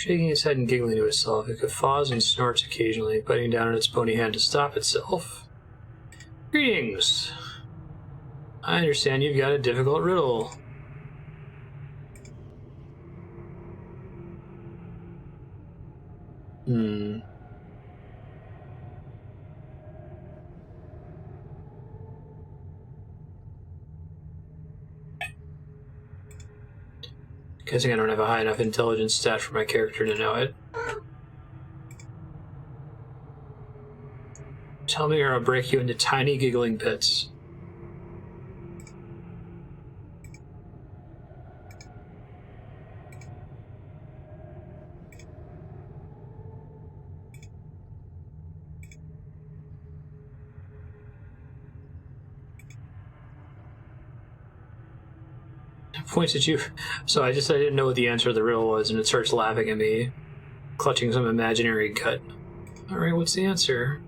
Shaking its head and giggling to itself, it guffaws and snorts occasionally, biting down on its bony hand to stop itself. Greetings! I understand you've got a difficult riddle. Guessing I don't have a high enough intelligence stat for my character to know it. Tell me or I'll break you into tiny giggling pits. Points at you. So I didn't know what the answer to the riddle was, and it starts laughing at me, clutching some imaginary gut. Alright, what's the answer?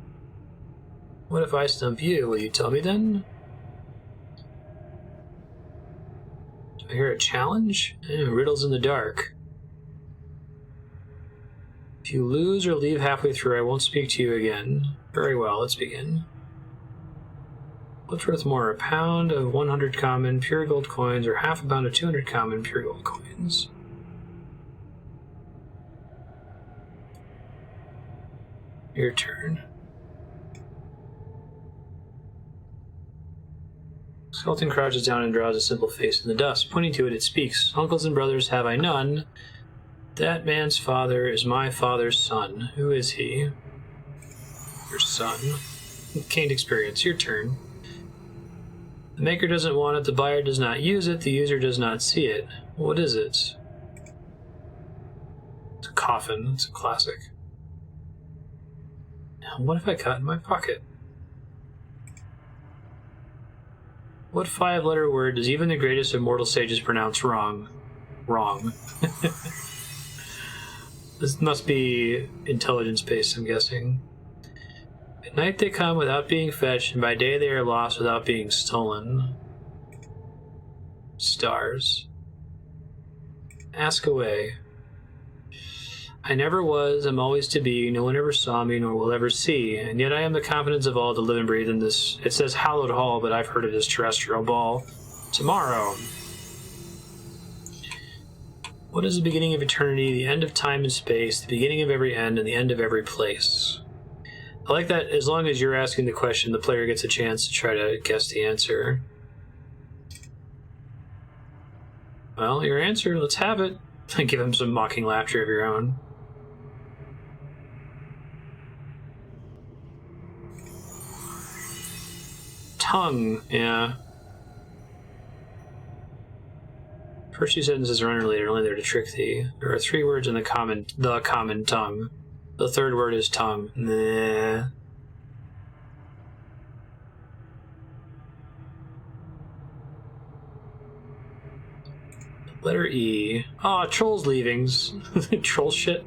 What if I stump you? Will you tell me then? Do I hear a challenge? Riddles in the dark. If you lose or leave halfway through, I won't speak to you again. Very well, let's begin. What's worth more, a pound of 100 common pure gold coins or half a pound of 200 common pure gold coins? Your turn. Skeleton crouches down and draws a simple face in the dust. Pointing to it, it speaks. Uncles and brothers have I none. That man's father is my father's son. Who is he? Your son. Gained experience. Your turn. The maker doesn't want it, the buyer does not use it, the user does not see it. What is it? It's a coffin. It's a classic. Now, what have I got in my pocket? What 5-letter word does even the greatest of mortal sages pronounce wrong? Wrong. This must be intelligence-based, I'm guessing. At night they come without being fetched, and by day they are lost without being stolen. Stars. Ask away. I never was, am always to be, no one ever saw me, nor will ever see, and yet I am the confidence of all to live and breathe in this. It says hallowed hall, but I've heard it as terrestrial ball. Tomorrow. What is the beginning of eternity, the end of time and space, the beginning of every end, and the end of every place? I like that as long as you're asking the question, the player gets a chance to try to guess the answer. Well, your answer, let's have it. Give him some mocking laughter of your own. Tongue, yeah. First 2 sentences are unrelated, only there to trick thee. There are 3 words in the common tongue. The 3rd word is tongue. Nah. Letter E. Ah, trolls leavings. Troll shit.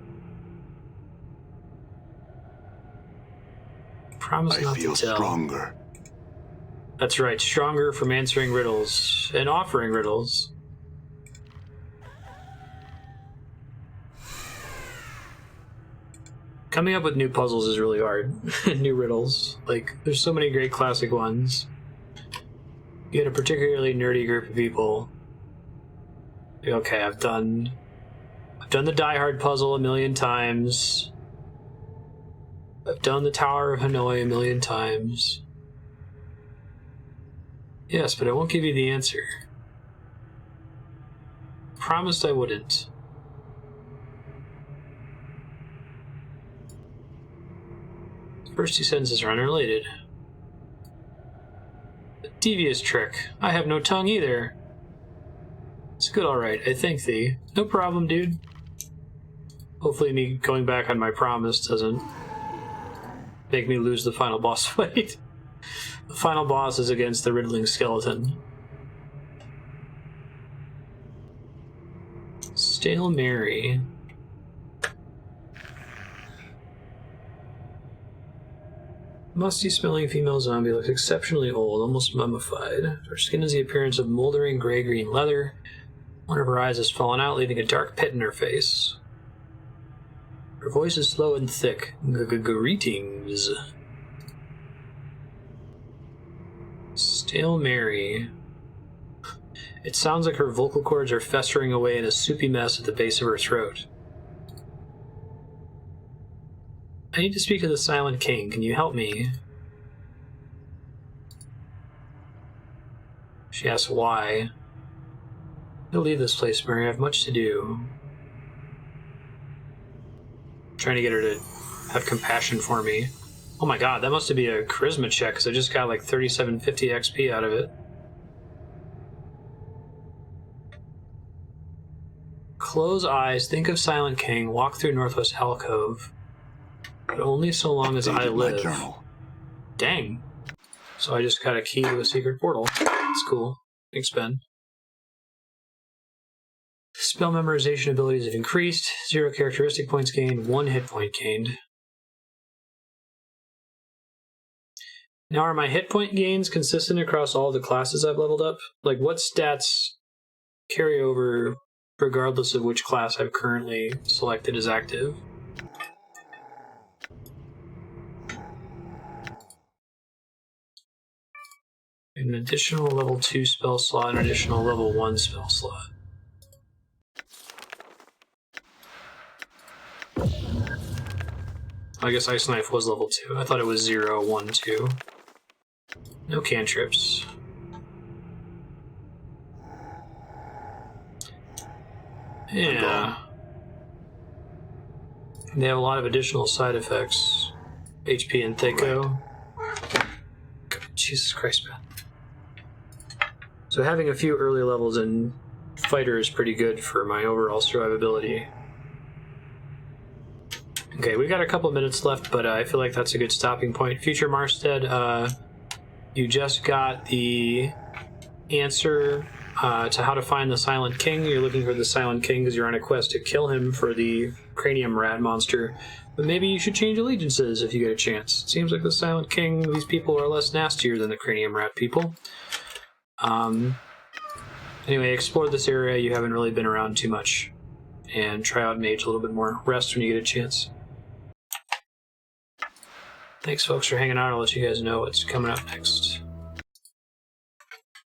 Promise not to tell. I feel stronger. That's right, stronger from answering riddles and offering riddles. Coming up with new puzzles is really hard. New riddles. Like, there's so many great classic ones. You get a particularly nerdy group of people. Okay, I've done the Die Hard puzzle a million times. I've done the Tower of Hanoi a million times. Yes, but I won't give you the answer. Promised I wouldn't. First 2 sentences are unrelated. A devious trick. I have no tongue either. It's good, alright. I thank thee. No problem, dude. Hopefully me going back on my promise doesn't make me lose the final boss fight. The final boss is against the Riddling skeleton. Stale Mary. Musty-smelling female zombie looks exceptionally old, almost mummified. Her skin has the appearance of moldering gray-green leather. One of her eyes has fallen out, leaving a dark pit in her face. Her voice is slow and thick. Greetings. Stale Mary. It sounds like her vocal cords are festering away in a soupy mess at the base of her throat. I need to speak to the Silent King. Can you help me? She asks why. I'll leave this place, Mary. I have much to do. I'm trying to get her to have compassion for me. Oh my god, that must be a charisma check, because I just got like 3750 XP out of it. Close eyes, think of Silent King, walk through Northwest Alcove. But only so long as I live. Dang. So I just got a key to a secret portal. That's cool. Thanks, Ben. Spell memorization abilities have increased. 0 characteristic points gained. 1 hit point gained. Now, are my hit point gains consistent across all the classes I've leveled up? Like, what stats carry over regardless of which class I've currently selected as active? An additional level 2 spell slot, an additional level 1 spell slot. I guess Ice Knife was level 2. I thought it was 0, 1, 2. No cantrips. Yeah. They have a lot of additional side effects. HP and Thaco. Jesus Christ, man. So having a few early levels in Fighter is pretty good for my overall survivability. Okay, we've got a couple minutes left, but I feel like that's a good stopping point. Future Marstead, you just got the answer to how to find the Silent King. You're looking for the Silent King because you're on a quest to kill him for the cranium rat monster. But maybe you should change allegiances if you get a chance. It seems like the Silent King, these people are less nastier than the cranium rat people. Anyway, explore this area. You haven't really been around too much. And try out Mage a little bit more. Rest when you get a chance. Thanks, folks, for hanging out. I'll let you guys know what's coming up next.